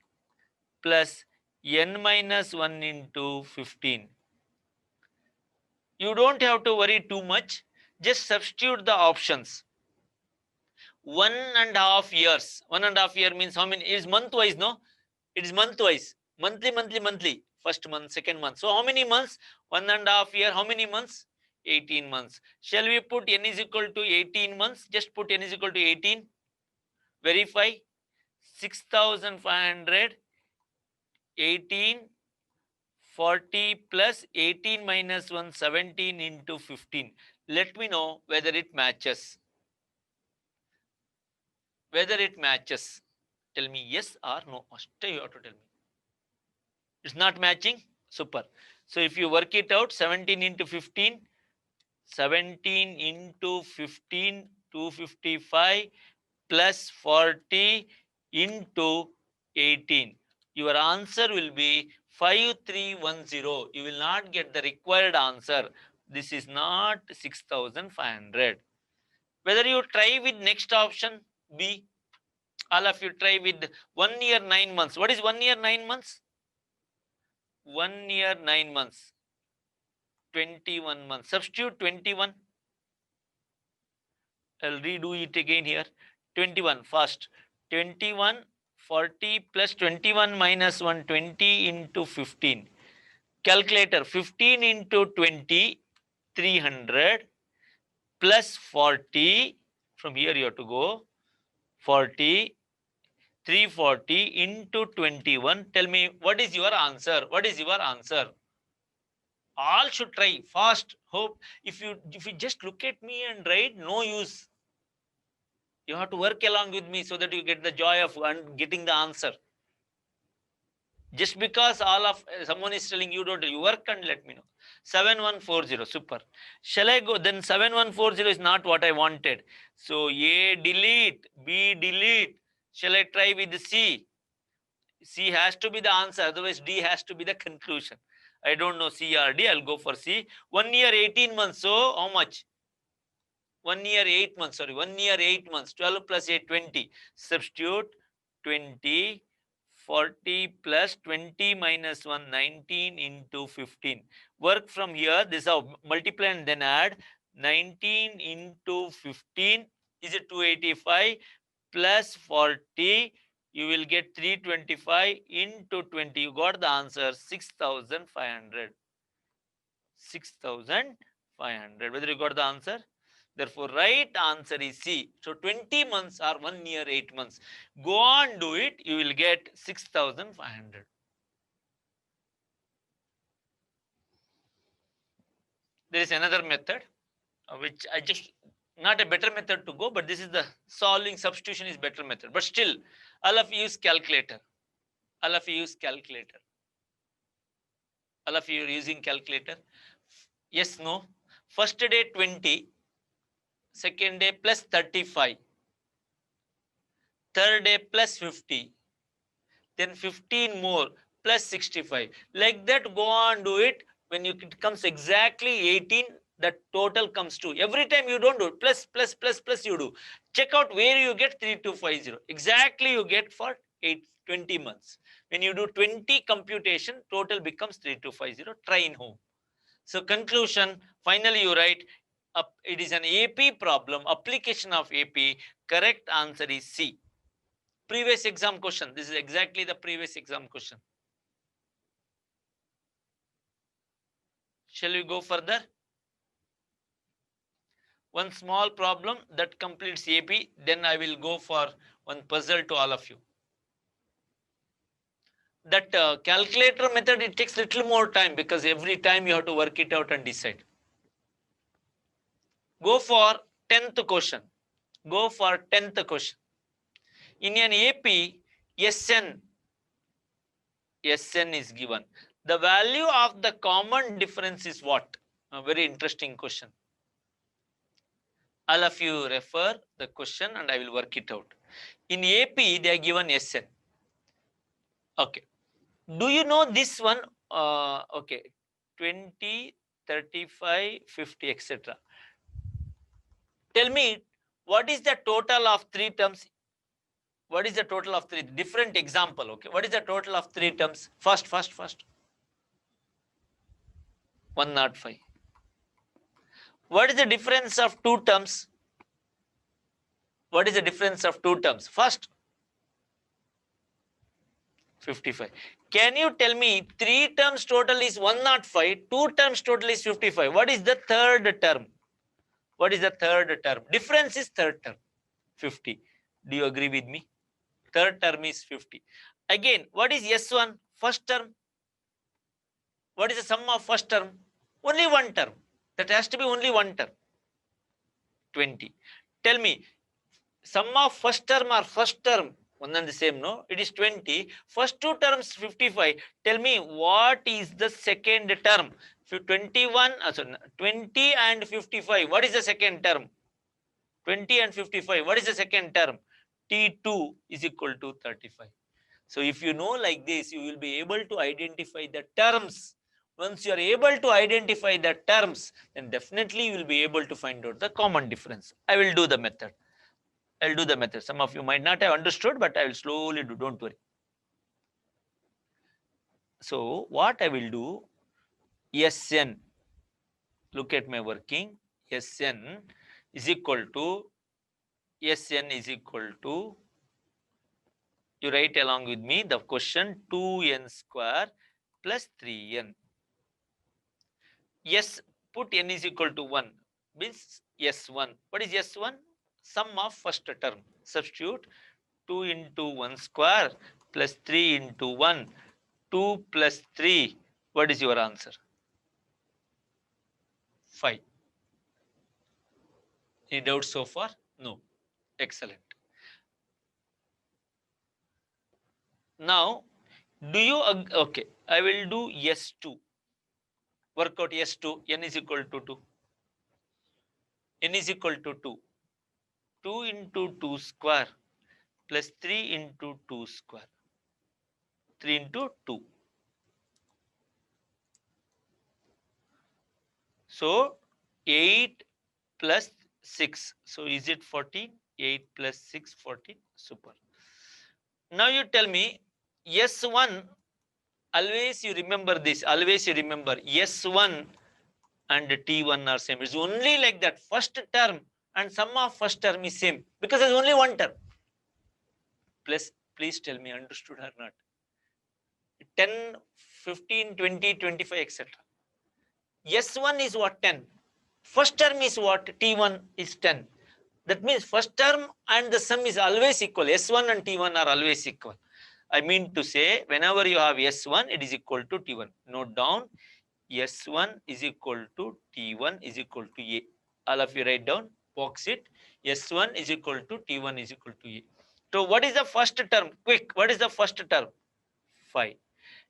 Plus N minus 1 into 15. You don't have to worry too much. Just substitute the options. 1.5 years. 1.5 year means how many? It is month wise, no? It is month wise. Monthly. First month, second month. So how many months? 1.5 year. How many months? 18 months. Shall we put N is equal to 18 months? Just put N is equal to 18. Verify. 6500. 18. 40 plus 18 minus 1, 17 into 15. Let me know whether it matches. Whether it matches. Tell me yes or no. You have to tell me. It's not matching? Super. So if you work it out, 17 into 15, 17 into 15, 255 plus 40 into 18. Your answer will be 5310. You will not get the required answer. This is not 6500. Whether you try with next option B, all of you try with 1 year 9 months. What is 1 year 9 months? 1 year 9 months. 21 months. Substitute 21. I'll redo it again here. 21 first. 21, 40 plus 21 minus 1, 20 into 15. Calculator, 15 into 20, 300 plus 40. From here you have to go. 40, 340 into 21. Tell me what is your answer? What is your answer? All should try fast. Hope if you just look at me and write, no use. You have to work along with me so that you get the joy of getting the answer. Just because all of someone is telling you, don't you work and let me know. 7140. Super. Shall I go? Then 7140 is not what I wanted. So A delete, B delete. Shall I try with C? C has to be the answer. Otherwise, D has to be the conclusion. I don't know C or D. I'll go for C. 1 year, 18 months. So how much? 1 year, 8 months. Sorry, 1 year, 8 months. 12 plus 8, 20. Substitute 20, 40 plus 20 minus 1, 19 into 15. Work from here. This is how multiply and then add. 19 into 15 is it 285 plus 40. You will get 325 into 20. You got the answer 6,500. 6,500. Whether you got the answer? Therefore, right answer is C. So 20 months or 1 year, 8 months. Go on, do it. You will get 6,500. There is another method, which I just, not a better method to go, but this is the solving substitution is better method. But still, all of you use calculator. All of you use calculator. All of you are using calculator. Yes, no. First day 20, second day plus 35, third day plus 50, then 15 more plus 65. Like that, go on, do it. When it comes exactly 18, the total comes to. Every time you don't do it, plus, plus, plus, plus you do. Check out where you get 3250. Exactly you get for 20 months. When you do 20 computation, total becomes 3250. Try in home. So conclusion, finally you write, it is an AP problem, application of AP. Correct answer is C. Previous exam question. This is exactly the previous exam question. Shall we go further? One small problem that completes AP, then I will go for one puzzle to all of you. That calculator method, it takes little more time because every time you have to work it out and decide. Go for 10th question. Go for 10th question. In an AP, SN is given. The value of the common difference is what? A very interesting question. All of you refer the question and I will work it out. In AP, they are given SN. Okay. Do you know this one? Okay. 20, 35, 50, etc. Tell me, what is the total of 3 terms? What is the total of 3? Different example, okay. What is the total of 3 terms? First. 105. What is the difference of 2 terms? What is the difference of 2 terms? First, 55. Can you tell me 3 terms total is 105, 2 terms total is 55. What is the third term? What is the third term? Difference is third term, 50. Do you agree with me? Third term is 50. Again, what is S1? First term. What is the sum of first term? Only one term. That has to be only one term. 20. Tell me, sum of first term or first term, one and the same, no? It is 20. First 2 terms 55. Tell me, what is the second term? 21, 20 and 55. What is the second term? 20 and 55. What is the second term? T2 is equal to 35. So if you know like this, you will be able to identify the terms. Once you are able to identify the terms, then definitely you will be able to find out the common difference. I will do the method. I'll do the method. Some of you might not have understood, but I will slowly do. Don't worry. So what I will do, Sn, look at my working. Sn is equal to, you write along with me the question, 2n square plus 3n. Yes, put n is equal to 1, means S1. What is S1? Sum of first term. Substitute 2 into 1 square plus 3 into 1. 2 plus 3. What is your answer? 5. Any doubts so far? No. Excellent. Now, do you, okay, I will do S2. Work out S2. N is equal to 2. N is equal to 2. 2 into 2 square plus 3 into 2 square. 3 into 2. So 8 plus 6. So is it 14? 8 plus 6, 14. Super. Now you tell me, S1, always you remember this, always you remember S1 and T1 are same. It's only like that. First term and sum of first term is same because there's only one term. Please tell me, understood or not? 10, 15, 20, 25, etc. S1 is what? 10. First term is what? T1 is 10. That means first term and the sum is always equal. S1 and T1 are always equal. I mean to say, whenever you have S1, it is equal to T1. Note down, S1 is equal to T1 is equal to A. All of you write down, box it. S1 is equal to T1 is equal to A. So what is the first term? Quick, what is the first term? 5.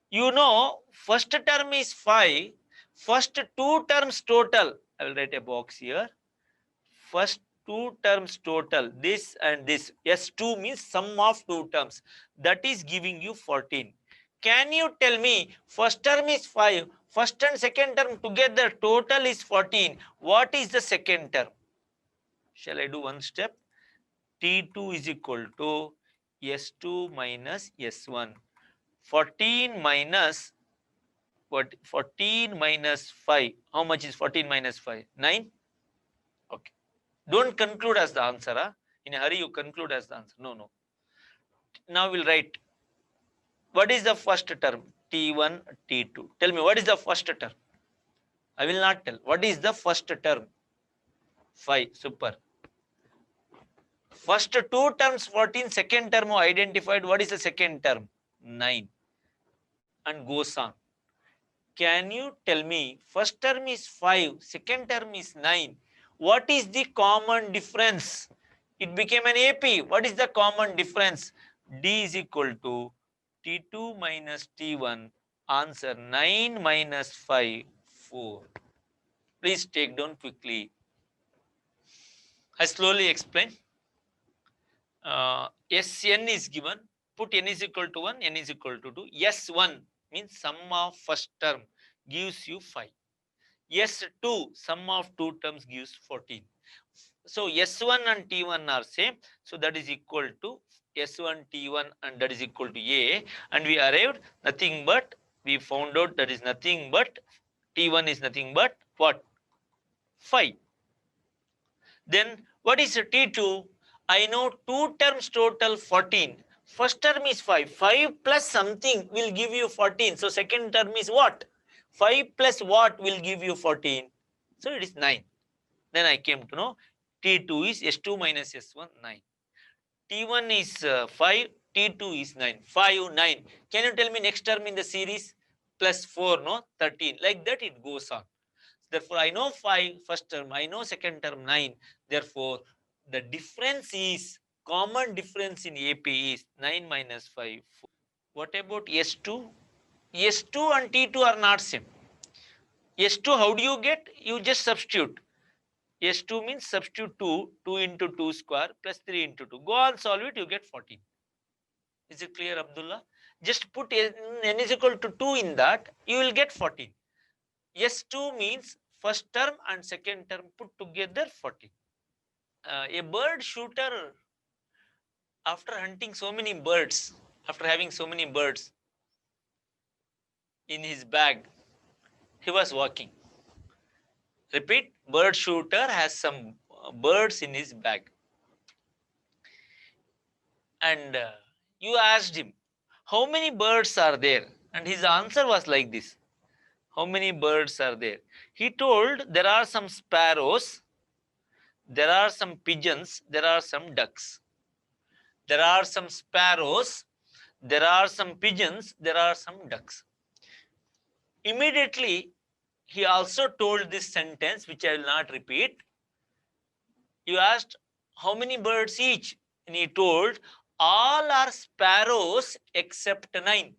You know, first term is 5. First two terms total. I will write a box here. First two terms total, this and this. S2 means sum of two terms. That is giving you 14. Can you tell me, first term is 5, first and second term together total is 14. What is the second term? Shall I do one step? T2 is equal to S2 minus S1. 14 minus what? 14 minus 5. How much is 14 minus 5? 9? Okay. Don't conclude as the answer. Huh? In a hurry, you conclude as the answer. No. Now we'll write. What is the first term? T1, T2. Tell me, what is the first term? I will not tell. What is the first term? 5. Super. First two terms 14, second term identified. What is the second term? 9. And goes on. Can you tell me, first term is 5, second term is 9. What is the common difference? It became an AP. What is the common difference? D is equal to T2 minus T1. Answer 9 minus 5, 4. Please take down quickly. I slowly explain. Sn is given. Put n is equal to 1, n is equal to 2. S1 means sum of first term gives you 5. S2, sum of two terms gives 14. So S1 and T1 are same. So that is equal to S1, T1 and that is equal to A. And we arrived nothing but, we found out that is nothing but, T1 is nothing but what? 5. Then what is T2? I know two terms total 14. First term is 5. 5 plus something will give you 14. So second term is what? 5 plus what will give you 14? So it is 9. Then I came to know T2 is S2 minus S1, 9. T1 is 5, T2 is 9. 5, 9. Can you tell me next term in the series? Plus 4, no? 13. Like that it goes on. Therefore, I know 5 first term, I know second term 9. Therefore, the difference is, common difference in AP is 9 minus 5, 4. What about S2? S2 and T2 are not same. S2, how do you get? You just substitute. S2 means substitute 2, 2 into 2 square plus 3 into 2. Go on, solve it, you get 14. Is it clear, Abdullah? Just put n is equal to 2 in that, you will get 14. S2 means first term and second term put together 14. A bird shooter, after hunting so many birds, after having so many birds in his bag, he was walking. Repeat, bird shooter has some birds in his bag. And you asked him, how many birds are there? And his answer was like this. How many birds are there? He told, there are some sparrows, there are some pigeons, there are some ducks. There are some sparrows, there are some pigeons, there are some ducks. Immediately, he also told this sentence, which I will not repeat. You asked, how many birds each? And he told, all are sparrows except 9.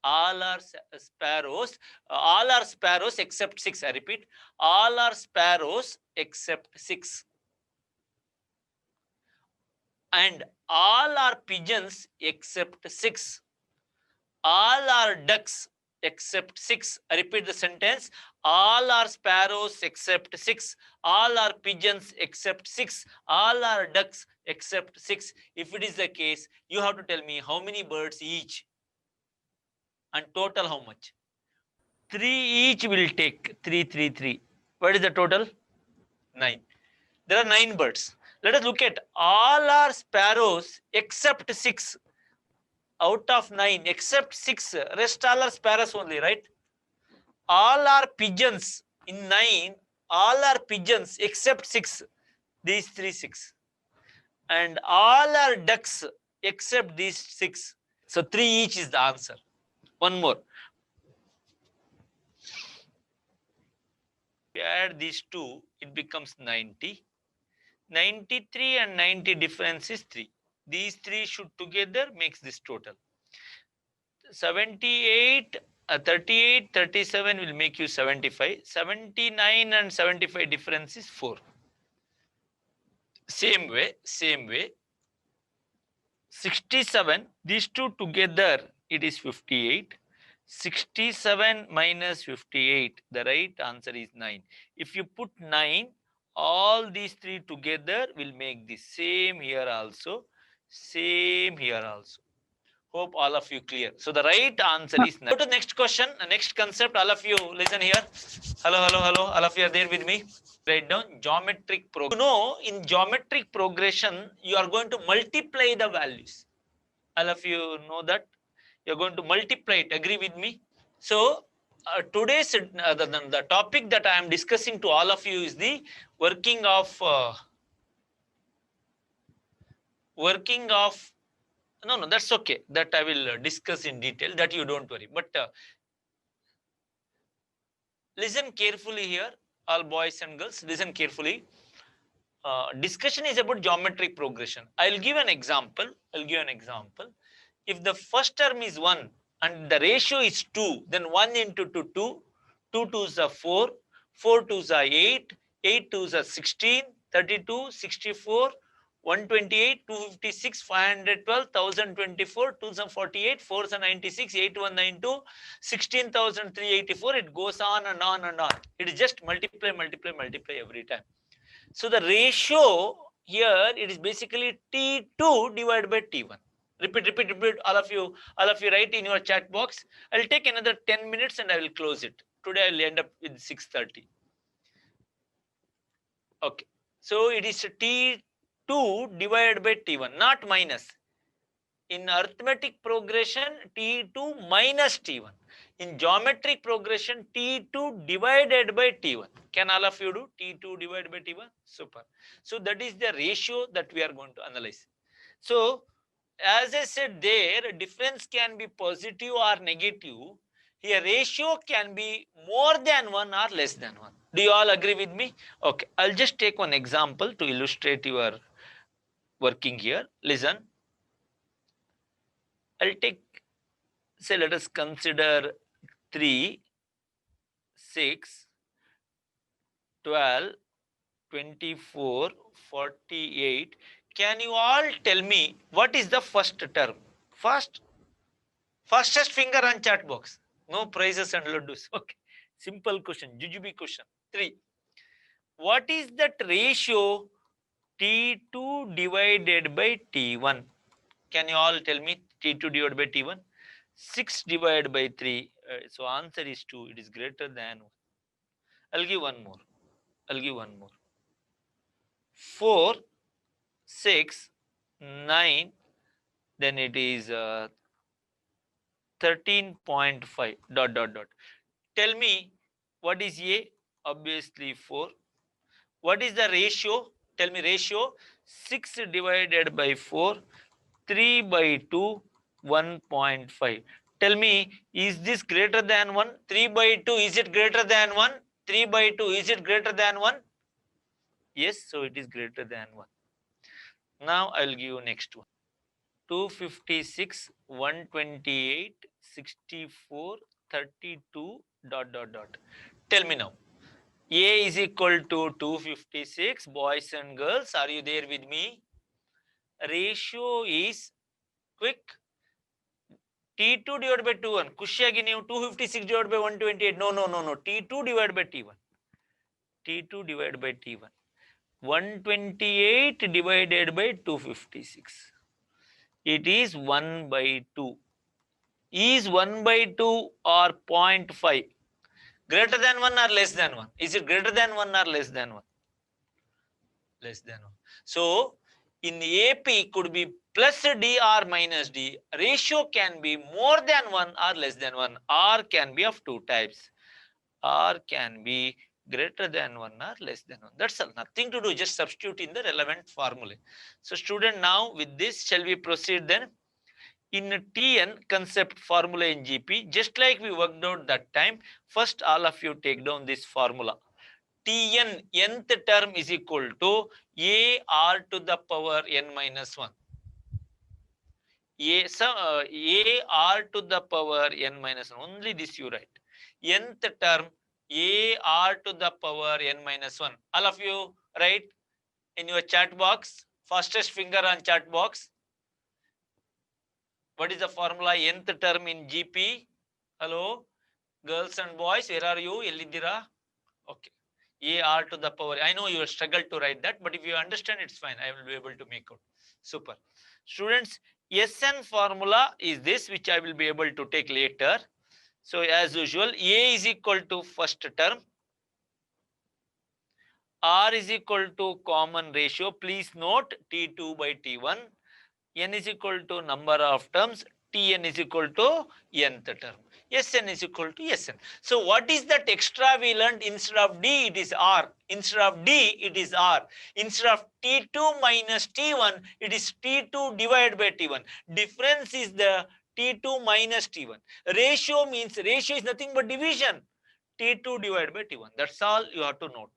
All are sparrows. All are sparrows except 6. I repeat, all are sparrows except 6. And all are pigeons except 6. All are ducks except 6. I repeat the sentence. All are sparrows except 6. All are pigeons except 6. All are ducks except 6. If it is the case, you have to tell me how many birds each. and total how much? 3 each will take 3, 3, 3. What is the total? 9. There are 9 birds. Let us look at all are sparrows except 6. Out of 9, except 6, rest all are sparrows only, right? All are pigeons. In 9, all are pigeons except 6. These 3, 6. And all are ducks except these 6. So 3 each is the answer. One more. If you add these two, it becomes 90. 93 and 90 difference is 3. These 3 should together makes this total. 78, 38, 37 will make you 75. 79 and 75 difference is 4. Same way. 67, these two together, it is 58. 67 minus 58, the right answer is 9. If you put 9, all these 3 together will make the same here also, same here also. Hope all of you clear. So the right answer is 9. Go to next question, next concept. All of you listen here. Hello. All of you are there with me. Write down geometric progression. You know, in geometric progression, you are going to multiply the values. All of you know that you're going to multiply it. Agree with me? So today's the topic that I am discussing to all of you is the working of no, that's okay. That I will discuss in detail. That you don't worry. But listen carefully here, all boys and girls. Listen carefully. Discussion is about geometric progression. I'll give an example. If the first term is 1 and the ratio is 2, then 1 into 2, 2. 2 2s are 4. 4 2s are 8. 8 2s are 16. 32, 64. 128, 256, 512, 1024, 2048, 496, 8192, 16,384. It goes on and on and on. It is just multiply every time. So the ratio here, it is basically T2 divided by T1. Repeat. All of you write in your chat box. I'll take another 10 minutes and I will close it. Today I'll end up with 6:30. Okay. So it is T2 divided by T1, not minus. In arithmetic progression, T2 minus T1. In geometric progression, T2 divided by T1. Can all of you do T2 divided by T1? Super. So that is the ratio that we are going to analyze. So as I said there, difference can be positive or negative. Here ratio can be more than 1 or less than 1. Do you all agree with me? Okay. I'll just take one example to illustrate your working here. Listen. I'll take, say, let us consider 3, 6, 12, 24, 48. Can you all tell me what is the first term? Fastest finger on chat box. No prizes and laddus. Okay. Simple question. Jujube question. 3. What is that ratio T2 divided by T1? Can you all tell me T2 divided by T1? 6 divided by 3. So answer is 2. It is greater than 1. I'll give one more. 4, 6, 9. Then it is 13.5. ... Tell me what is A? Obviously 4. What is the ratio? Tell me ratio. 6 divided by 4. 3 by 2. 1.5. Tell me, is this greater than 1? 3 by 2, is it greater than 1? 3 by 2, is it greater than 1? Yes, so it is greater than 1. Now I'll give you next one. 256, 128, 64, 32, ... Tell me now. A is equal to 256. Boys and girls, are you there with me? Ratio is quick. T2 divided by T1. Kushiyagi ನೀವು 256 divided by 128. No. T2 divided by T1. T2 divided by T1. 128 divided by 256. It is 1 by 2. Is 1 by 2 or 0.5 greater than 1 or less than 1? Is it greater than 1 or less than 1? Less than 1. So in AP could be plus D or minus D. Ratio can be more than 1 or less than 1. R can be of two types. R can be greater than 1 or less than 1. That's all. Nothing to do. Just substitute in the relevant formula. So student, now with this, shall we proceed then? In TN concept formula in GP, just like we worked out that time, first all of you take down this formula. Tn, nth term is equal to a r to the power n minus 1. A r to the power n minus 1. Only this you write. Nth term a r to the power n minus 1. All of you write in your chat box. Fastest finger on chat box. What is the formula? Nth term in GP. Hello, girls and boys, where are you? Ellidira? Okay. A r to the power. I know you struggle to write that, but if you understand, it's fine. I will be able to make out. Super. Students, Sn formula is this, which I will be able to take later. So as usual, A is equal to first term. R is equal to common ratio. Please note T2 by T1. N is equal to number of terms. Tn is equal to nth term. Sn is equal to Sn. So what is that extra we learned? Instead of D, it is R. Instead of D, it is R. Instead of T2 minus T1, it is T2 divided by T1. Difference is the T2 minus T1. Ratio means ratio is nothing but division. T2 divided by T1. That's all you have to note.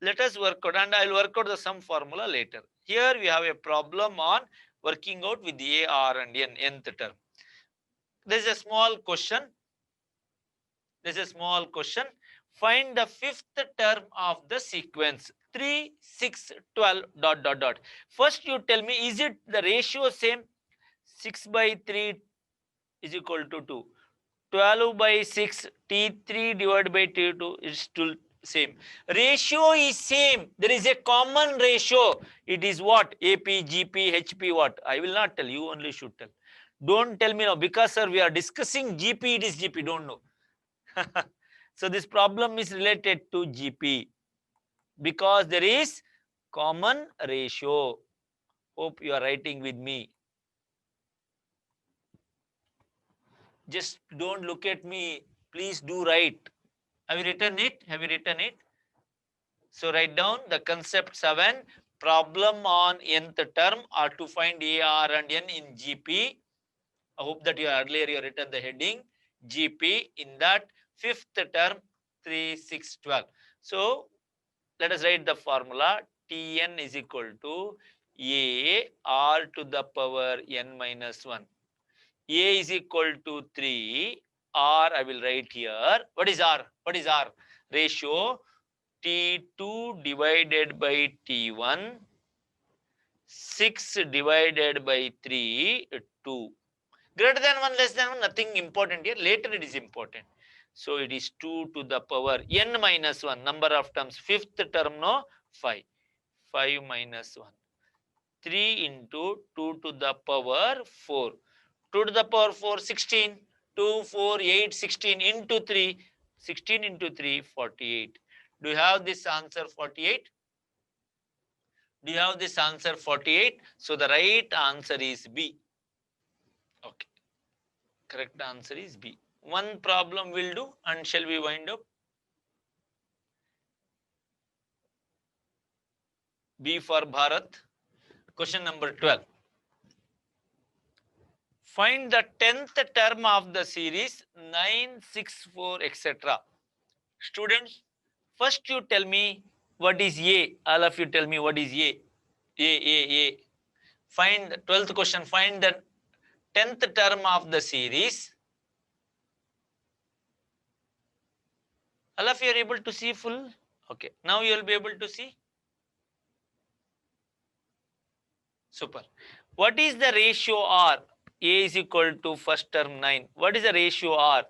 Let us work out, and I will work out the sum formula later. Here we have a problem on working out with the A, R and N, nth term. There is a small question. Find the fifth term of the sequence 3, 6, 12, dot, dot, dot. First you tell me, is it the ratio same? 6 by 3 is equal to 2. 12 by 6, T3 divided by T2 is still same. Ratio is same. There is a common ratio. It is what? AP, GP, HP, what? I will not tell. You only should tell. Don't tell me now, because sir, we are discussing GP, it is GP. Don't know. So this problem is related to GP because there is common ratio. Hope you are writing with me. Just don't look at me. Please do write. Have you written it? So write down the concept 7. Problem on nth term are to find A, R and N in GP. I hope that you earlier you written the heading GP in that fifth term 3, 6, 12. So let us write the formula. Tn is equal to A R to the power n minus 1. A is equal to 3. R I will write here. What is R? Ratio T2 divided by T1. 6 divided by 3, 2. Greater than 1, less than 1, nothing important here. Later it is important. So it is 2 to the power n minus 1. Number of terms. Fifth term, no, 5. 5 minus 1. 3 into 2 to the power 4. 2 to the power 4, 16. 2, 4, 8, 16 into 3. 16 into 3, 48. Do you have this answer 48? Do you have this answer 48? So the right answer is B. Okay. Correct answer is B. One problem will do, and shall we wind up? B for Bharat. Question number 12. Find the 10th term of the series 9, 6, 4, etc. Students, first you tell me what is A. All of you tell me what is A. A. Find the 12th question. Find the 10th term of the series. All of you are able to see full? Okay. Now you will be able to see. Super. What is the ratio R? A is equal to first term 9. What is the ratio R?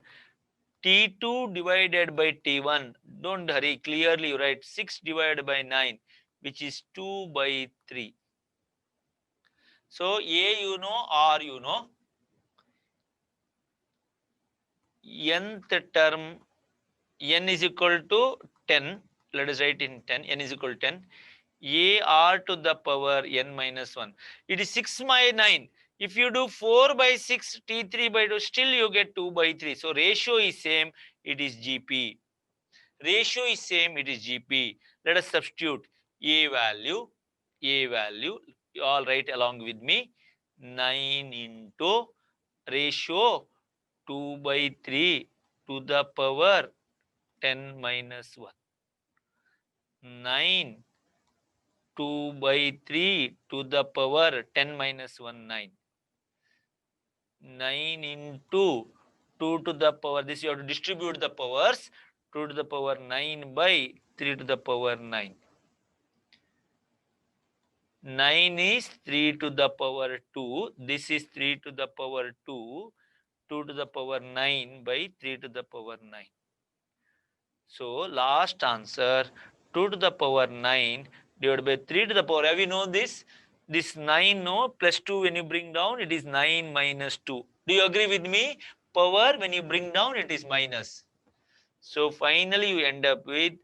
T2 divided by T1. Don't hurry. Clearly you write 6 divided by 9, which is 2 by 3. So A you know, R you know. nth term, n is equal to 10. Let us write in 10. N is equal to 10. A r to the power n minus 1. It is 6 by 9. If you do 4 by 6, T3 by 2, still you get 2 by 3. So ratio is same, it is GP. Ratio is same, it is GP. Let us substitute A value, you all write along with me, 9 into ratio 2 by 3 to the power 10 minus 1. 9 2 by 3 to the power 10 minus 1, 9. 9 into 2 to the power, this you have to distribute the powers, 2 to the power 9 by 3 to the power 9. 9 is 3 to the power 2, this is 3 to the power 2, 2 to the power 9 by 3 to the power 9. So last answer 2 to the power 9 divided by 3 to the power. Have you know this? This 9 no plus 2 when you bring down it is 9 minus 2. Do you agree with me? Power when you bring down it is minus. So finally you end up with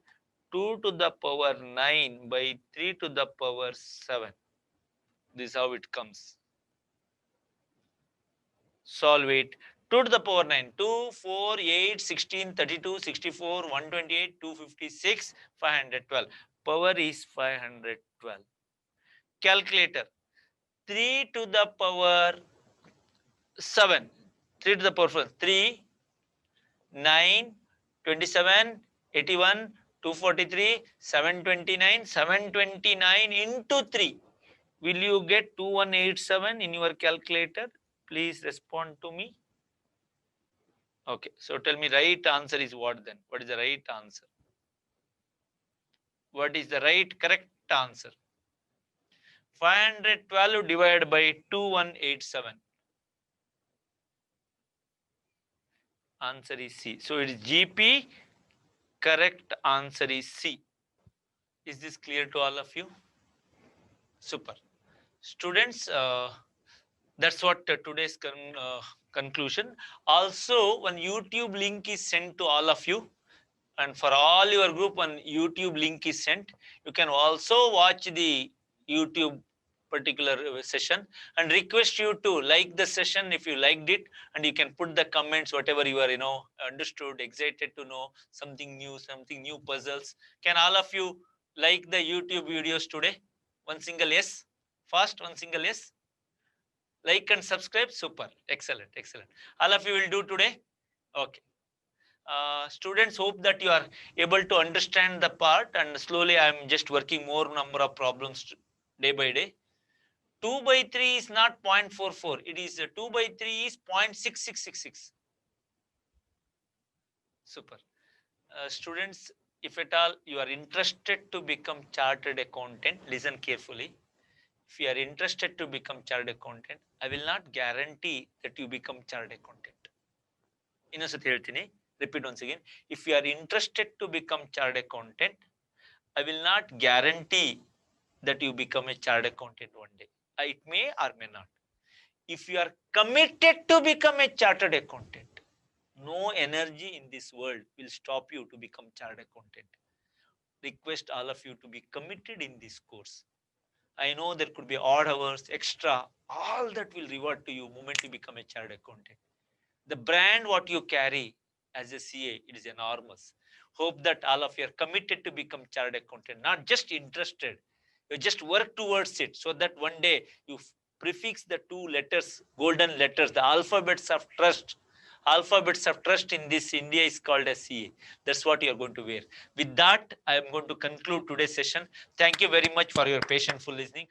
2 to the power 9 by 3 to the power 7. This is how it comes. Solve it. 2 to the power 9. 2, 4, 8, 16, 32, 64, 128, 256, 512. Power is 512. Calculator. 3 to the power 7. 3 to the power 4. 3, 9, 27, 81, 243, 729, 729 into 3. Will you get 2187 in your calculator? Please respond to me. Okay, so tell me right answer is what then? What is the right answer? What is the right correct answer? 512 divided by 2187. Answer is C. So it is GP. Correct answer is C. Is this clear to all of you? Super. Students, that's what today's conclusion. Also, one YouTube link is sent to all of you. And for all your group, one YouTube link is sent. You can also watch the YouTube particular session and request you to like the session if you liked it, and you can put the comments whatever you are understood, excited to know something new puzzles. Can all of you like the YouTube videos today? One single yes. Fast, one single yes. Like and subscribe. Super. Excellent. All of you will do today. Okay. Students, hope that you are able to understand the part, and slowly I am just working more number of problems day by day. 2 by 3 is not 0.44. It is 2 by 3 is 0.6666. Super. Students, if at all you are interested to become chartered accountant, listen carefully. If you are interested to become chartered accountant, I will not guarantee that you become chartered accountant. Innocent ಹೇಳ್ತೀನಿ. Repeat once again. If you are interested to become chartered accountant, I will not guarantee that you become a chartered accountant one day. It may or may not. If you are committed to become a chartered accountant, no energy in this world will stop you to become chartered accountant. Request all of you to be committed in this course. I know there could be odd hours, extra, all that will reward to you moment you become a chartered accountant. The brand what you carry as a CA, it is enormous. Hope that all of you are committed to become chartered accountant, not just interested. You just work towards it so that one day you prefix the two letters, golden letters, the alphabets of trust. Alphabets of trust in this India is called as CA. That's what you are going to wear. With that, I am going to conclude today's session. Thank you very much for your patientful listening.